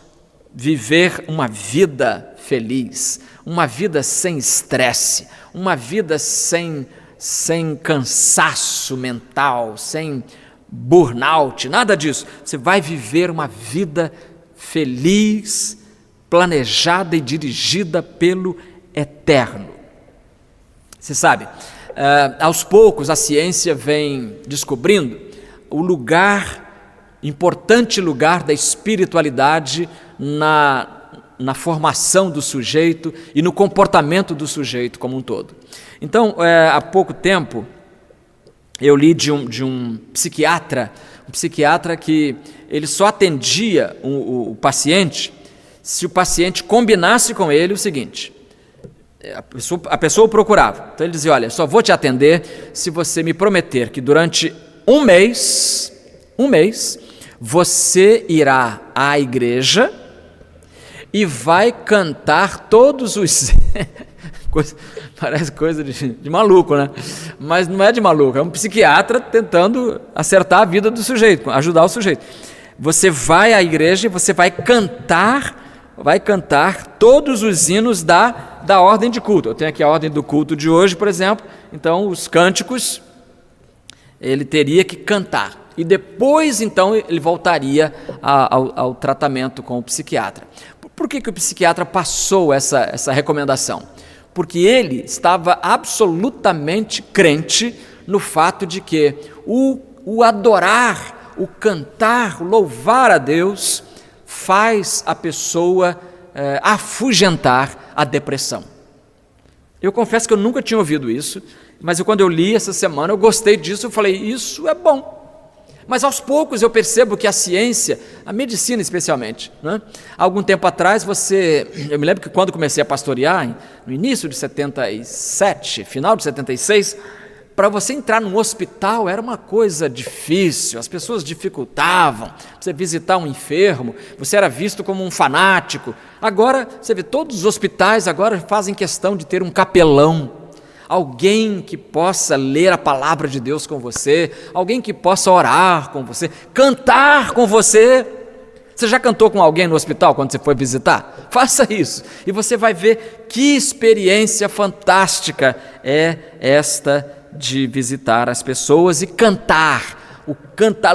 viver uma vida feliz, uma vida sem estresse, uma vida sem cansaço mental, sem burnout, nada disso. Você vai viver uma vida feliz, planejada e dirigida pelo Eterno. Você sabe, aos poucos a ciência vem descobrindo o importante lugar da espiritualidade na formação do sujeito e no comportamento do sujeito como um todo. Então, há pouco tempo, eu li de um psiquiatra que ele só atendia o paciente se o paciente combinasse com ele o seguinte: a pessoa o procurava. Então ele dizia: olha, só vou te atender se você me prometer que durante um mês, você irá à igreja e vai cantar todos os... Parece coisa de maluco, né? Mas não é de maluco, é um psiquiatra tentando acertar a vida do sujeito, ajudar o sujeito. Você vai à igreja e você vai cantar todos os hinos da ordem de culto. Eu tenho aqui a ordem do culto de hoje, por exemplo. Então, os cânticos, ele teria que cantar. E depois, então, ele voltaria ao tratamento com o psiquiatra. Por que o psiquiatra passou essa recomendação? Porque ele estava absolutamente crente no fato de que o adorar, o cantar, o louvar a Deus faz a pessoa afugentar a depressão. Eu confesso que eu nunca tinha ouvido isso, mas quando eu li essa semana, eu gostei disso, eu falei, isso é bom. Mas aos poucos eu percebo que a ciência, a medicina especialmente, né? Há algum tempo atrás eu me lembro que quando comecei a pastorear, no início de 77, final de 76, para você entrar num hospital era uma coisa difícil, as pessoas dificultavam, você visitar um enfermo, você era visto como um fanático. Agora, você vê, todos os hospitais agora fazem questão de ter um capelão, alguém que possa ler a palavra de Deus com você, alguém que possa orar com você, cantar com você. Você já cantou com alguém no hospital quando você foi visitar? Faça isso e você vai ver que experiência fantástica é esta de visitar as pessoas e cantar,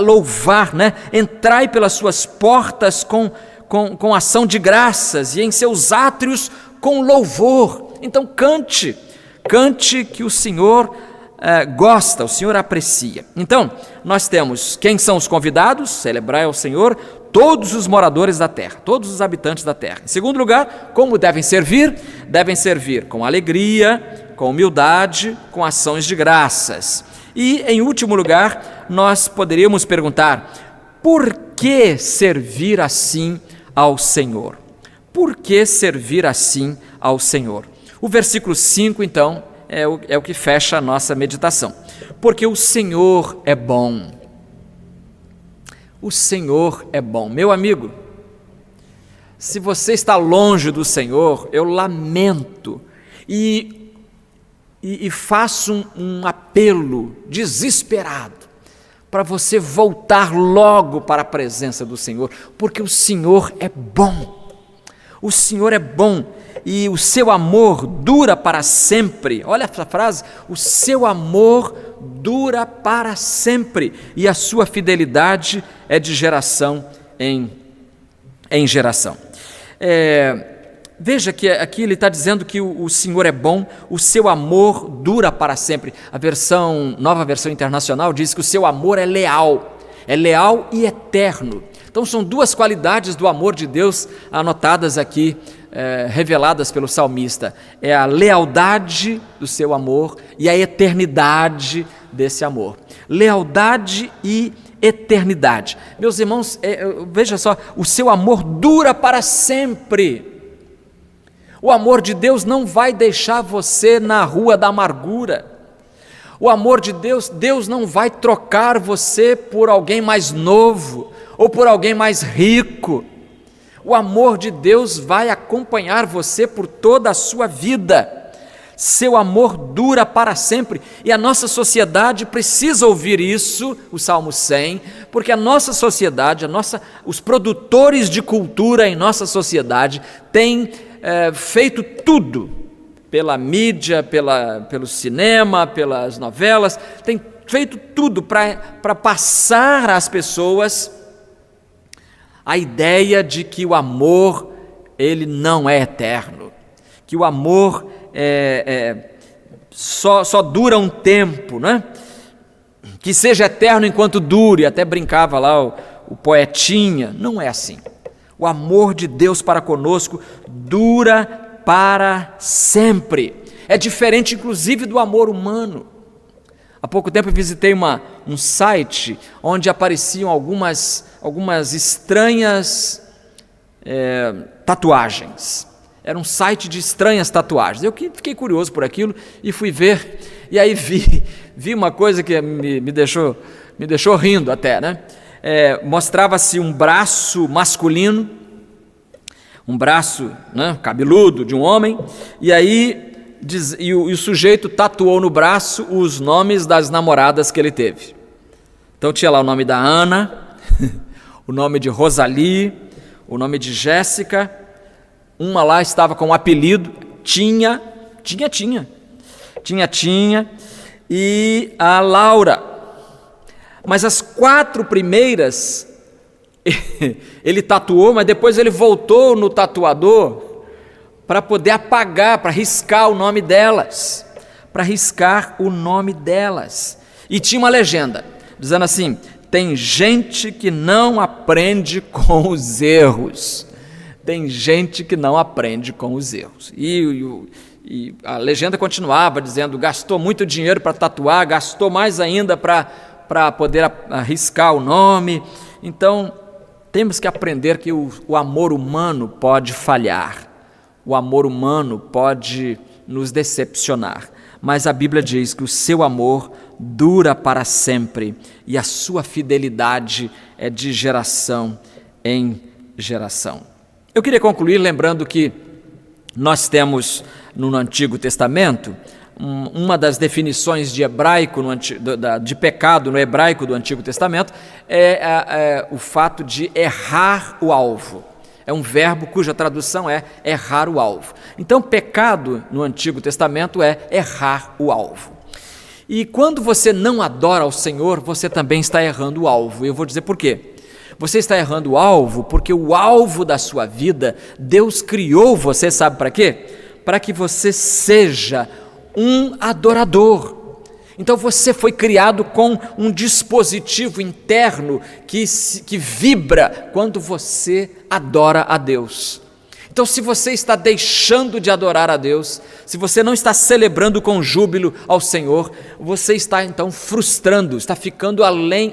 louvar, né? Entrai pelas suas portas com ação de graças e em seus átrios com louvor. Então cante que o Senhor gosta, o Senhor aprecia. Então, nós temos quem são os convidados, celebrar ao Senhor, todos os moradores da terra, todos os habitantes da terra. Em segundo lugar, como devem servir? Devem servir com alegria, com humildade, com ações de graças. E, em último lugar, nós poderíamos perguntar, por que servir assim ao Senhor? Por que servir assim ao Senhor? O versículo 5, então, é o que fecha a nossa meditação. Porque o Senhor é bom. O Senhor é bom. Meu amigo, se você está longe do Senhor, eu lamento e faço um apelo desesperado para você voltar logo para a presença do Senhor, porque o Senhor é bom. O Senhor é bom e o seu amor dura para sempre. Olha essa frase, o seu amor dura para sempre e a sua fidelidade é de geração em geração. Veja que aqui ele está dizendo que o Senhor é bom, o seu amor dura para sempre. Nova versão internacional diz que o seu amor é leal e eterno. Então são duas qualidades do amor de Deus anotadas aqui, reveladas pelo salmista. É a lealdade do seu amor e a eternidade desse amor. Lealdade e eternidade. Meus irmãos, veja só, o seu amor dura para sempre. O amor de Deus não vai deixar você na rua da amargura. O amor de Deus não vai trocar você por alguém mais novo ou por alguém mais rico. O amor de Deus vai acompanhar você por toda a sua vida. Seu amor dura para sempre, e a nossa sociedade precisa ouvir isso, o Salmo 100, porque a nossa sociedade, os produtores de cultura em nossa sociedade têm feito tudo, pela mídia, pelo cinema, pelas novelas, têm feito tudo para passar às pessoas a ideia de que o amor, ele não é eterno, que o amor só dura um tempo, né? Que seja eterno enquanto dure, até brincava lá o poetinha. Não é assim. O amor de Deus para conosco dura para sempre. É diferente, inclusive, do amor humano. Há pouco tempo eu visitei um site onde apareciam algumas estranhas tatuagens. Era um site de estranhas tatuagens. Eu fiquei curioso por aquilo e fui ver. E aí vi uma coisa que me deixou rindo até, né? Mostrava-se um braço masculino, um braço, né, cabeludo de um homem, e aí o sujeito tatuou no braço os nomes das namoradas que ele teve. Então tinha lá o nome da Ana, o nome de Rosalie, o nome de Jéssica. Uma lá estava com um apelido, Tinha, e a Laura. Mas as 4 primeiras ele tatuou, mas depois ele voltou no tatuador para poder apagar, para riscar o nome delas. E tinha uma legenda, dizendo assim: tem gente que não aprende com os erros. E a legenda continuava dizendo: gastou muito dinheiro para tatuar, gastou mais ainda para poder arriscar o nome. Então, temos que aprender que o amor humano pode falhar, o amor humano pode nos decepcionar, mas a Bíblia diz que o seu amor dura para sempre e a sua fidelidade é de geração em geração. Eu queria concluir lembrando que nós temos no Antigo Testamento uma das definições de pecado no hebraico do Antigo Testamento é o fato de errar o alvo. É um verbo cuja tradução é errar o alvo. Então, pecado no Antigo Testamento é errar o alvo. E quando você não adora ao Senhor, você também está errando o alvo. E eu vou dizer por quê. Você está errando o alvo porque o alvo da sua vida, Deus criou você, sabe para quê? Para que você seja um adorador. Então você foi criado com um dispositivo interno que vibra quando você adora a Deus. Então, se você está deixando de adorar a Deus, se você não está celebrando com júbilo ao Senhor, você está então frustrando, está ficando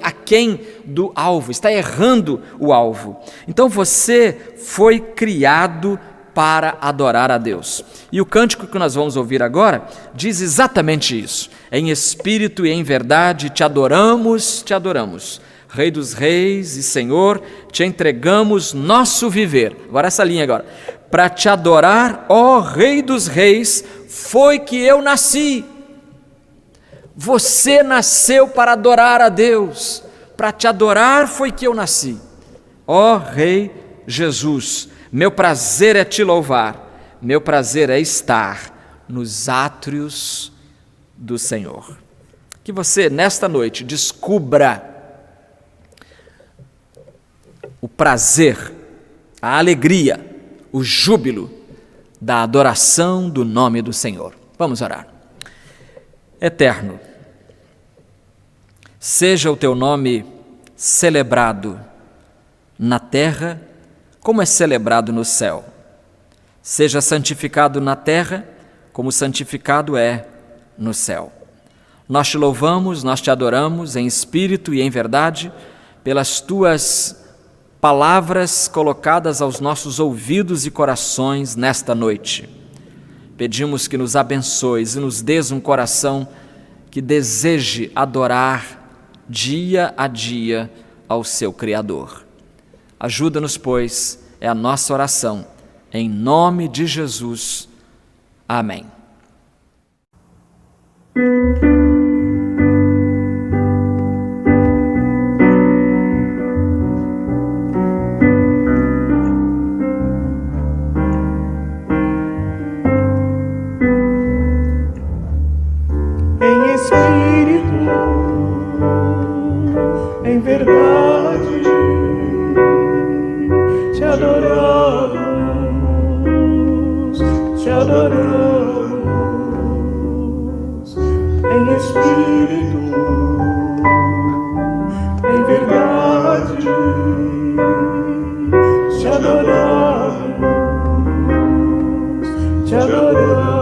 aquém do alvo, está errando o alvo. Então você foi criado para adorar a Deus. E o cântico que nós vamos ouvir agora diz exatamente isso. Em espírito e em verdade te adoramos, Rei dos reis e Senhor, te entregamos nosso viver. Agora essa linha agora. Para te adorar, ó Rei dos reis, foi que eu nasci. Você nasceu para adorar a Deus. Para te adorar foi que eu nasci. Ó Rei Jesus, meu prazer é te louvar. Meu prazer é estar nos átrios do Senhor. Que você, nesta noite, descubra o prazer, a alegria, o júbilo da adoração do nome do Senhor. Vamos orar. Eterno, seja o teu nome celebrado na terra como é celebrado no céu. Seja santificado na terra como santificado é no céu. Nós te louvamos, nós te adoramos em espírito e em verdade pelas tuas palavras colocadas aos nossos ouvidos e corações nesta noite. Pedimos que nos abençoes e nos dês um coração que deseje adorar dia a dia ao seu Criador. Ajuda-nos, pois, é a nossa oração. Em nome de Jesus. Amém. Em espírito, em verdade, te adoramos, te adoramos. Em espírito, em verdade, te adoramos, te adoramos.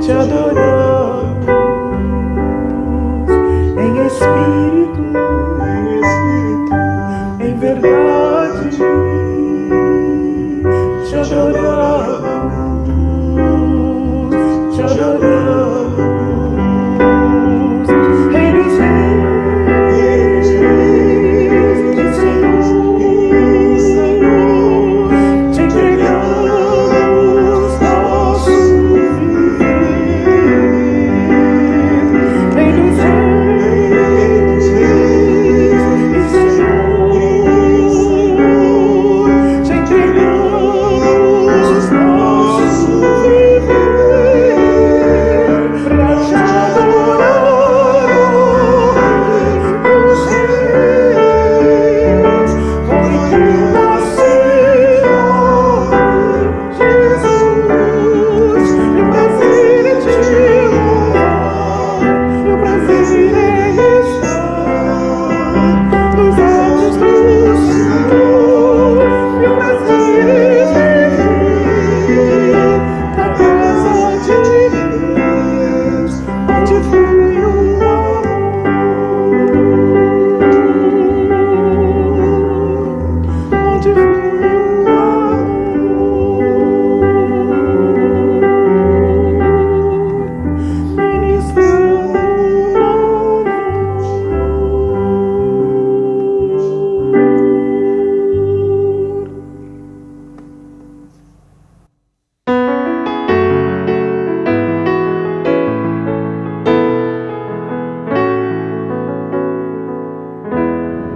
Te adoramos, em espírito, em verdade, te adoramos, te adoramos, Rei dos Reis, Senhor, te entregamos nosso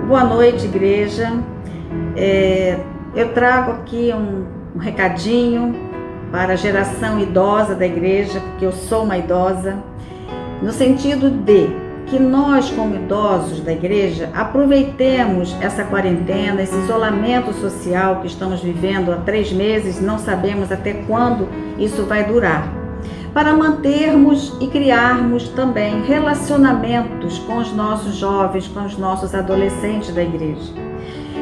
Boa noite, igreja. Eu trago aqui um recadinho para a geração idosa da igreja, porque eu sou uma idosa, no sentido de que nós, como idosos da igreja, aproveitemos essa quarentena, esse isolamento social que estamos vivendo há 3 meses, não sabemos até quando isso vai durar, para mantermos e criarmos também relacionamentos com os nossos jovens, com os nossos adolescentes da igreja.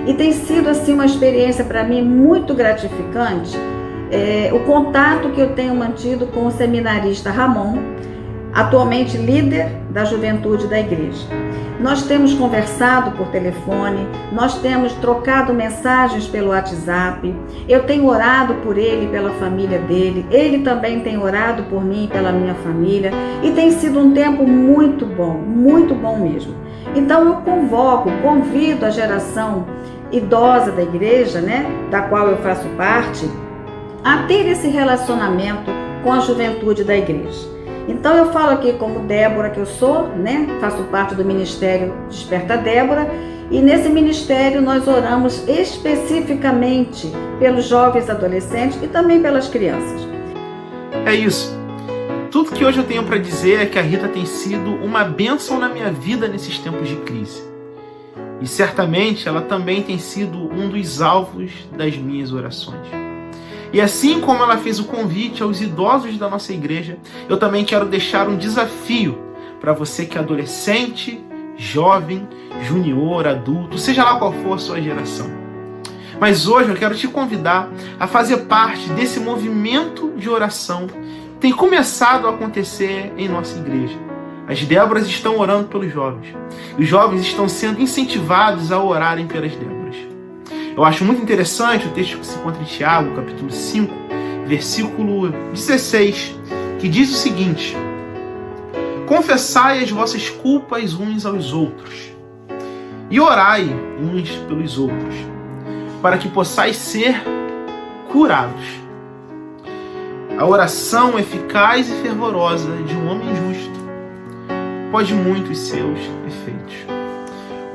E tem sido assim uma experiência para mim muito gratificante, o contato que eu tenho mantido com o seminarista Ramon, atualmente líder da juventude da igreja. Nós temos conversado por telefone, nós temos trocado mensagens pelo WhatsApp, eu tenho orado por ele e pela família dele, ele também tem orado por mim e pela minha família, e tem sido um tempo muito bom mesmo. Então eu convido a geração idosa da igreja, da qual eu faço parte, a ter esse relacionamento com a juventude da igreja. Então eu falo aqui como Débora, que eu sou, faço parte do Ministério Desperta Débora, e nesse ministério nós oramos especificamente pelos jovens adolescentes e também pelas crianças. É isso. Tudo que hoje eu tenho para dizer é que a Rita tem sido uma bênção na minha vida nesses tempos de crise. E certamente ela também tem sido um dos alvos das minhas orações. E assim como ela fez o convite aos idosos da nossa igreja, eu também quero deixar um desafio para você que é adolescente, jovem, junior, adulto, seja lá qual for a sua geração. Mas hoje eu quero te convidar a fazer parte desse movimento de oração que tem começado a acontecer em nossa igreja. As Déboras estão orando pelos jovens. Os jovens estão sendo incentivados a orarem pelas Déboras. Eu acho muito interessante o texto que se encontra em Tiago, capítulo 5, versículo 16, que diz o seguinte: confessai as vossas culpas uns aos outros e orai uns pelos outros, para que possais ser curados. A oração eficaz e fervorosa de um homem justo pode muito os seus efeitos.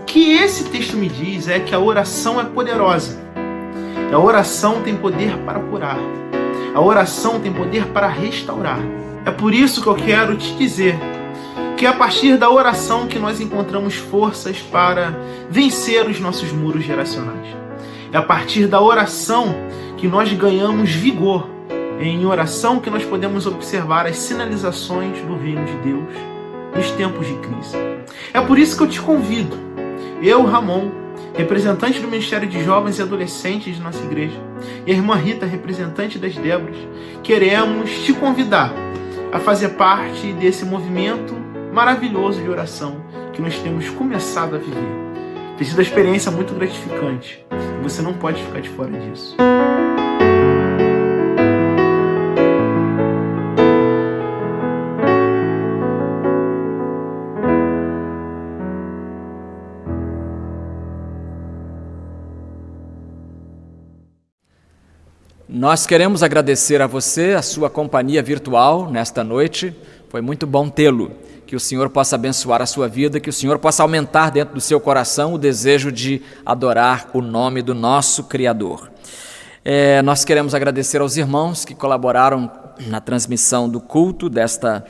O que esse texto me diz é que a oração é poderosa. A oração tem poder para curar. A oração tem poder para restaurar. É por isso que eu quero te dizer que é a partir da oração que nós encontramos forças para vencer os nossos muros geracionais. É a partir da oração que nós ganhamos vigor. É em oração que nós podemos observar as sinalizações do reino de Deus nos tempos de crise. É por isso que eu te convido, eu, Ramon, representante do Ministério de Jovens e Adolescentes de nossa igreja, e a irmã Rita, representante das Déboras, queremos te convidar a fazer parte desse movimento maravilhoso de oração que nós temos começado a viver. Tem sido uma experiência muito gratificante e você não pode ficar de fora disso. Nós queremos agradecer a você, a sua companhia virtual nesta noite. Foi muito bom tê-lo. Que o Senhor possa abençoar a sua vida, que o Senhor possa aumentar dentro do seu coração o desejo de adorar o nome do nosso Criador. Nós queremos agradecer aos irmãos que colaboraram na transmissão do culto desta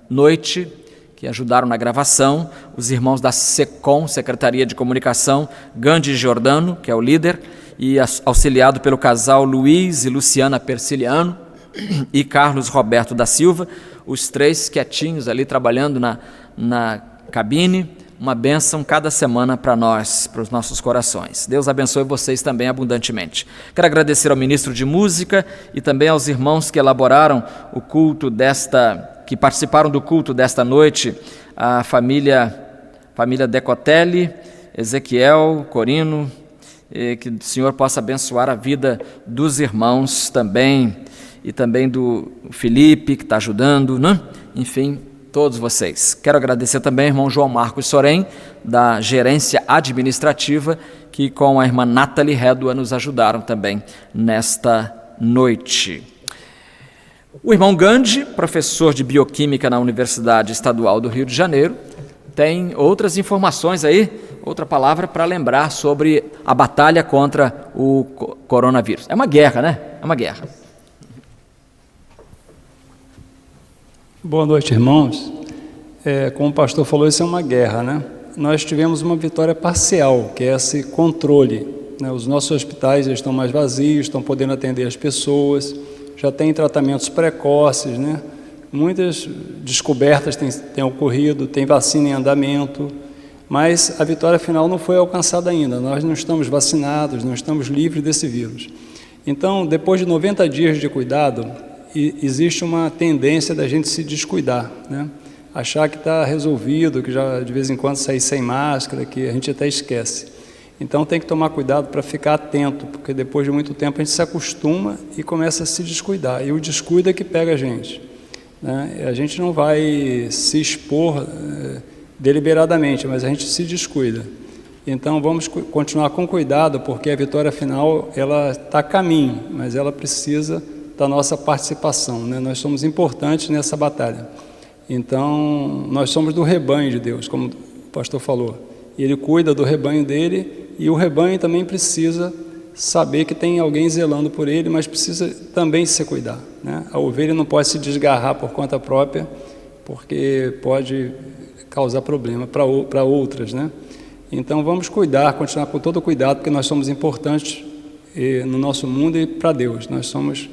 noite, que ajudaram na gravação, os irmãos da SECOM, Secretaria de Comunicação, Gandhi Giordano, que é o líder, e auxiliado pelo casal Luiz e Luciana Persiliano e Carlos Roberto da Silva, os três quietinhos ali trabalhando na cabine. Uma bênção cada semana para nós, para os nossos corações. Deus abençoe vocês também abundantemente. Quero agradecer ao ministro de música e também aos irmãos que elaboraram o culto que participaram do culto desta noite, a família Decotelli, Ezequiel, Corino, que o Senhor possa abençoar a vida dos irmãos também, e também do Felipe, que está ajudando, Enfim, todos vocês. Quero agradecer também ao irmão João Marcos Sorém, da gerência administrativa, que com a irmã Nathalie Redua nos ajudaram também nesta noite. O irmão Gandhi, professor de bioquímica na Universidade Estadual do Rio de Janeiro, tem outras informações aí, outra palavra para lembrar sobre a batalha contra o coronavírus. É uma guerra, né? É uma guerra. Boa noite, irmãos. Como o pastor falou, isso é uma guerra, né? Nós tivemos uma vitória parcial, que é esse controle, né? Os nossos hospitais já estão mais vazios, estão podendo atender as pessoas, já tem tratamentos precoces, né? Muitas descobertas têm ocorrido, tem vacina em andamento, mas a vitória final não foi alcançada ainda. Nós não estamos vacinados, não estamos livres desse vírus. Então, depois de 90 dias de cuidado, existe uma tendência da gente se descuidar, né? Achar que está resolvido, que já de vez em quando sair sem máscara, que a gente até esquece. Então tem que tomar cuidado para ficar atento, porque depois de muito tempo a gente se acostuma e começa a se descuidar. E o descuido é que pega a gente, né? A gente não vai se expor deliberadamente, mas a gente se descuida. Então vamos continuar com cuidado, porque a vitória final ela está a caminho, mas ela precisa da nossa participação, né? Nós somos importantes nessa batalha. Então nós somos do rebanho de Deus, como o pastor falou. Ele cuida do rebanho dele e o rebanho também precisa saber que tem alguém zelando por ele, mas precisa também se cuidar, né? A ovelha não pode se desgarrar por conta própria, porque pode causar problema para outras, né? Então vamos cuidar, continuar com todo cuidado, porque nós somos importantes no nosso mundo e para Deus. Nós somos,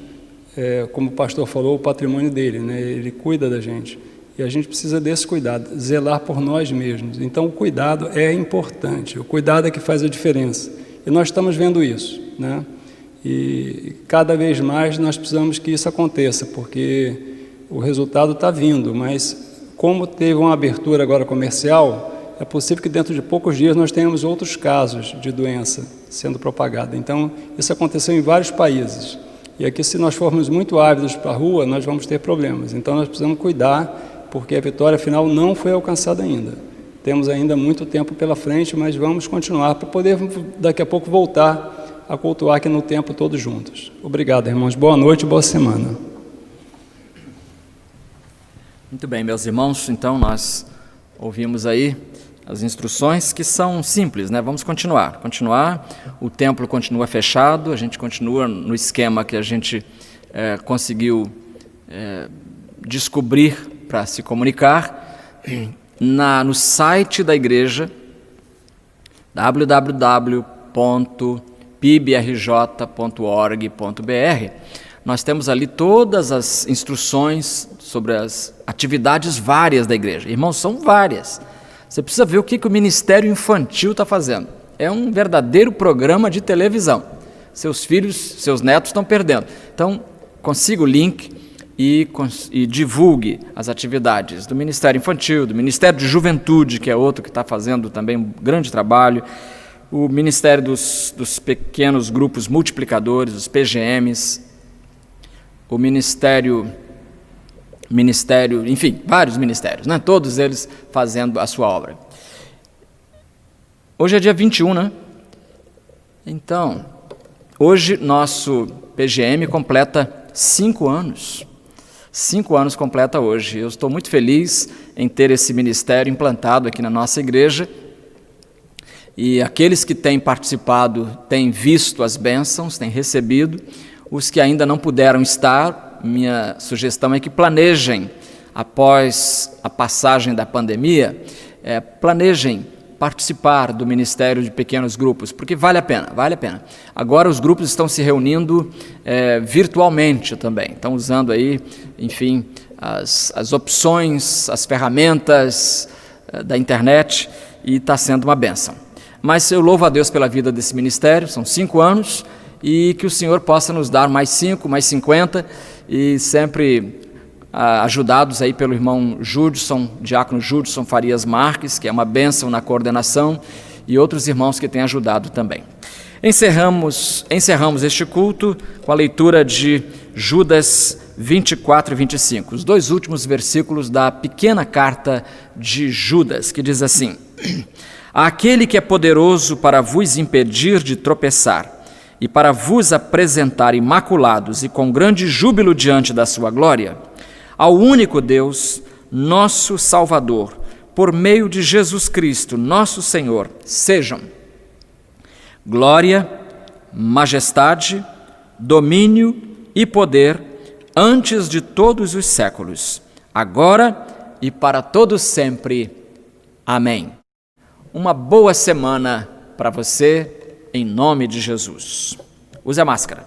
como o pastor falou, o patrimônio dele, né? Ele cuida da gente. E a gente precisa desse cuidado, zelar por nós mesmos. Então o cuidado é importante, o cuidado é que faz a diferença. E nós estamos vendo isso, né? E cada vez mais nós precisamos que isso aconteça, porque o resultado está vindo, mas como teve uma abertura agora comercial, é possível que dentro de poucos dias nós tenhamos outros casos de doença sendo propagada. Então isso aconteceu em vários países. E aqui, se nós formos muito ávidos para a rua, nós vamos ter problemas. Então nós precisamos cuidar, porque a vitória final não foi alcançada ainda. Temos ainda muito tempo pela frente, mas vamos continuar para poder daqui a pouco voltar a cultuar aqui no templo todos juntos. Obrigado, irmãos. Boa noite e boa semana. Muito bem, meus irmãos, então nós ouvimos aí as instruções que são simples, né? Vamos continuar. O templo continua fechado, a gente continua no esquema que a gente conseguiu descobrir para se comunicar no site da igreja www.pibrj.org.br. Nós temos ali todas as instruções sobre as atividades várias da igreja. Irmãos, são várias. Você precisa ver o que o Ministério Infantil está fazendo. É um verdadeiro programa de televisão. Seus filhos, seus netos estão perdendo. Então, consiga o link e divulgue as atividades do Ministério Infantil, do Ministério de Juventude, que é outro que está fazendo também um grande trabalho, o Ministério dos Pequenos Grupos Multiplicadores, os PGMs, o Ministério, enfim, vários ministérios, né? Todos eles fazendo a sua obra. Hoje é dia 21, né? Então, hoje nosso PGM completa 5 anos. 5 anos completa hoje. Eu estou muito feliz em ter esse ministério implantado aqui na nossa igreja. E aqueles que têm participado têm visto as bênçãos, têm recebido. Os que ainda não puderam estar, minha sugestão é que planejem, após a passagem da pandemia, planejem participar do Ministério de Pequenos Grupos, porque vale a pena. Agora os grupos estão se reunindo virtualmente também, estão usando aí, enfim, as opções, as ferramentas da internet, e está sendo uma bênção. Mas eu louvo a Deus pela vida desse ministério, são 5 anos, e que o Senhor possa nos dar mais 5, mais 50, e sempre ajudados aí pelo irmão Judson, diácono Judson Farias Marques, que é uma bênção na coordenação, e outros irmãos que têm ajudado também. Encerramos este culto com a leitura de Judas 24 e 25, os 2 últimos versículos da pequena carta de Judas, que diz assim: Aquele que é poderoso para vos impedir de tropeçar e para vos apresentar imaculados e com grande júbilo diante da sua glória, ao único Deus, nosso Salvador, por meio de Jesus Cristo, nosso Senhor, sejam glória, majestade, domínio e poder antes de todos os séculos, agora e para todos sempre. Amém. Uma boa semana para você, em nome de Jesus. Use a máscara.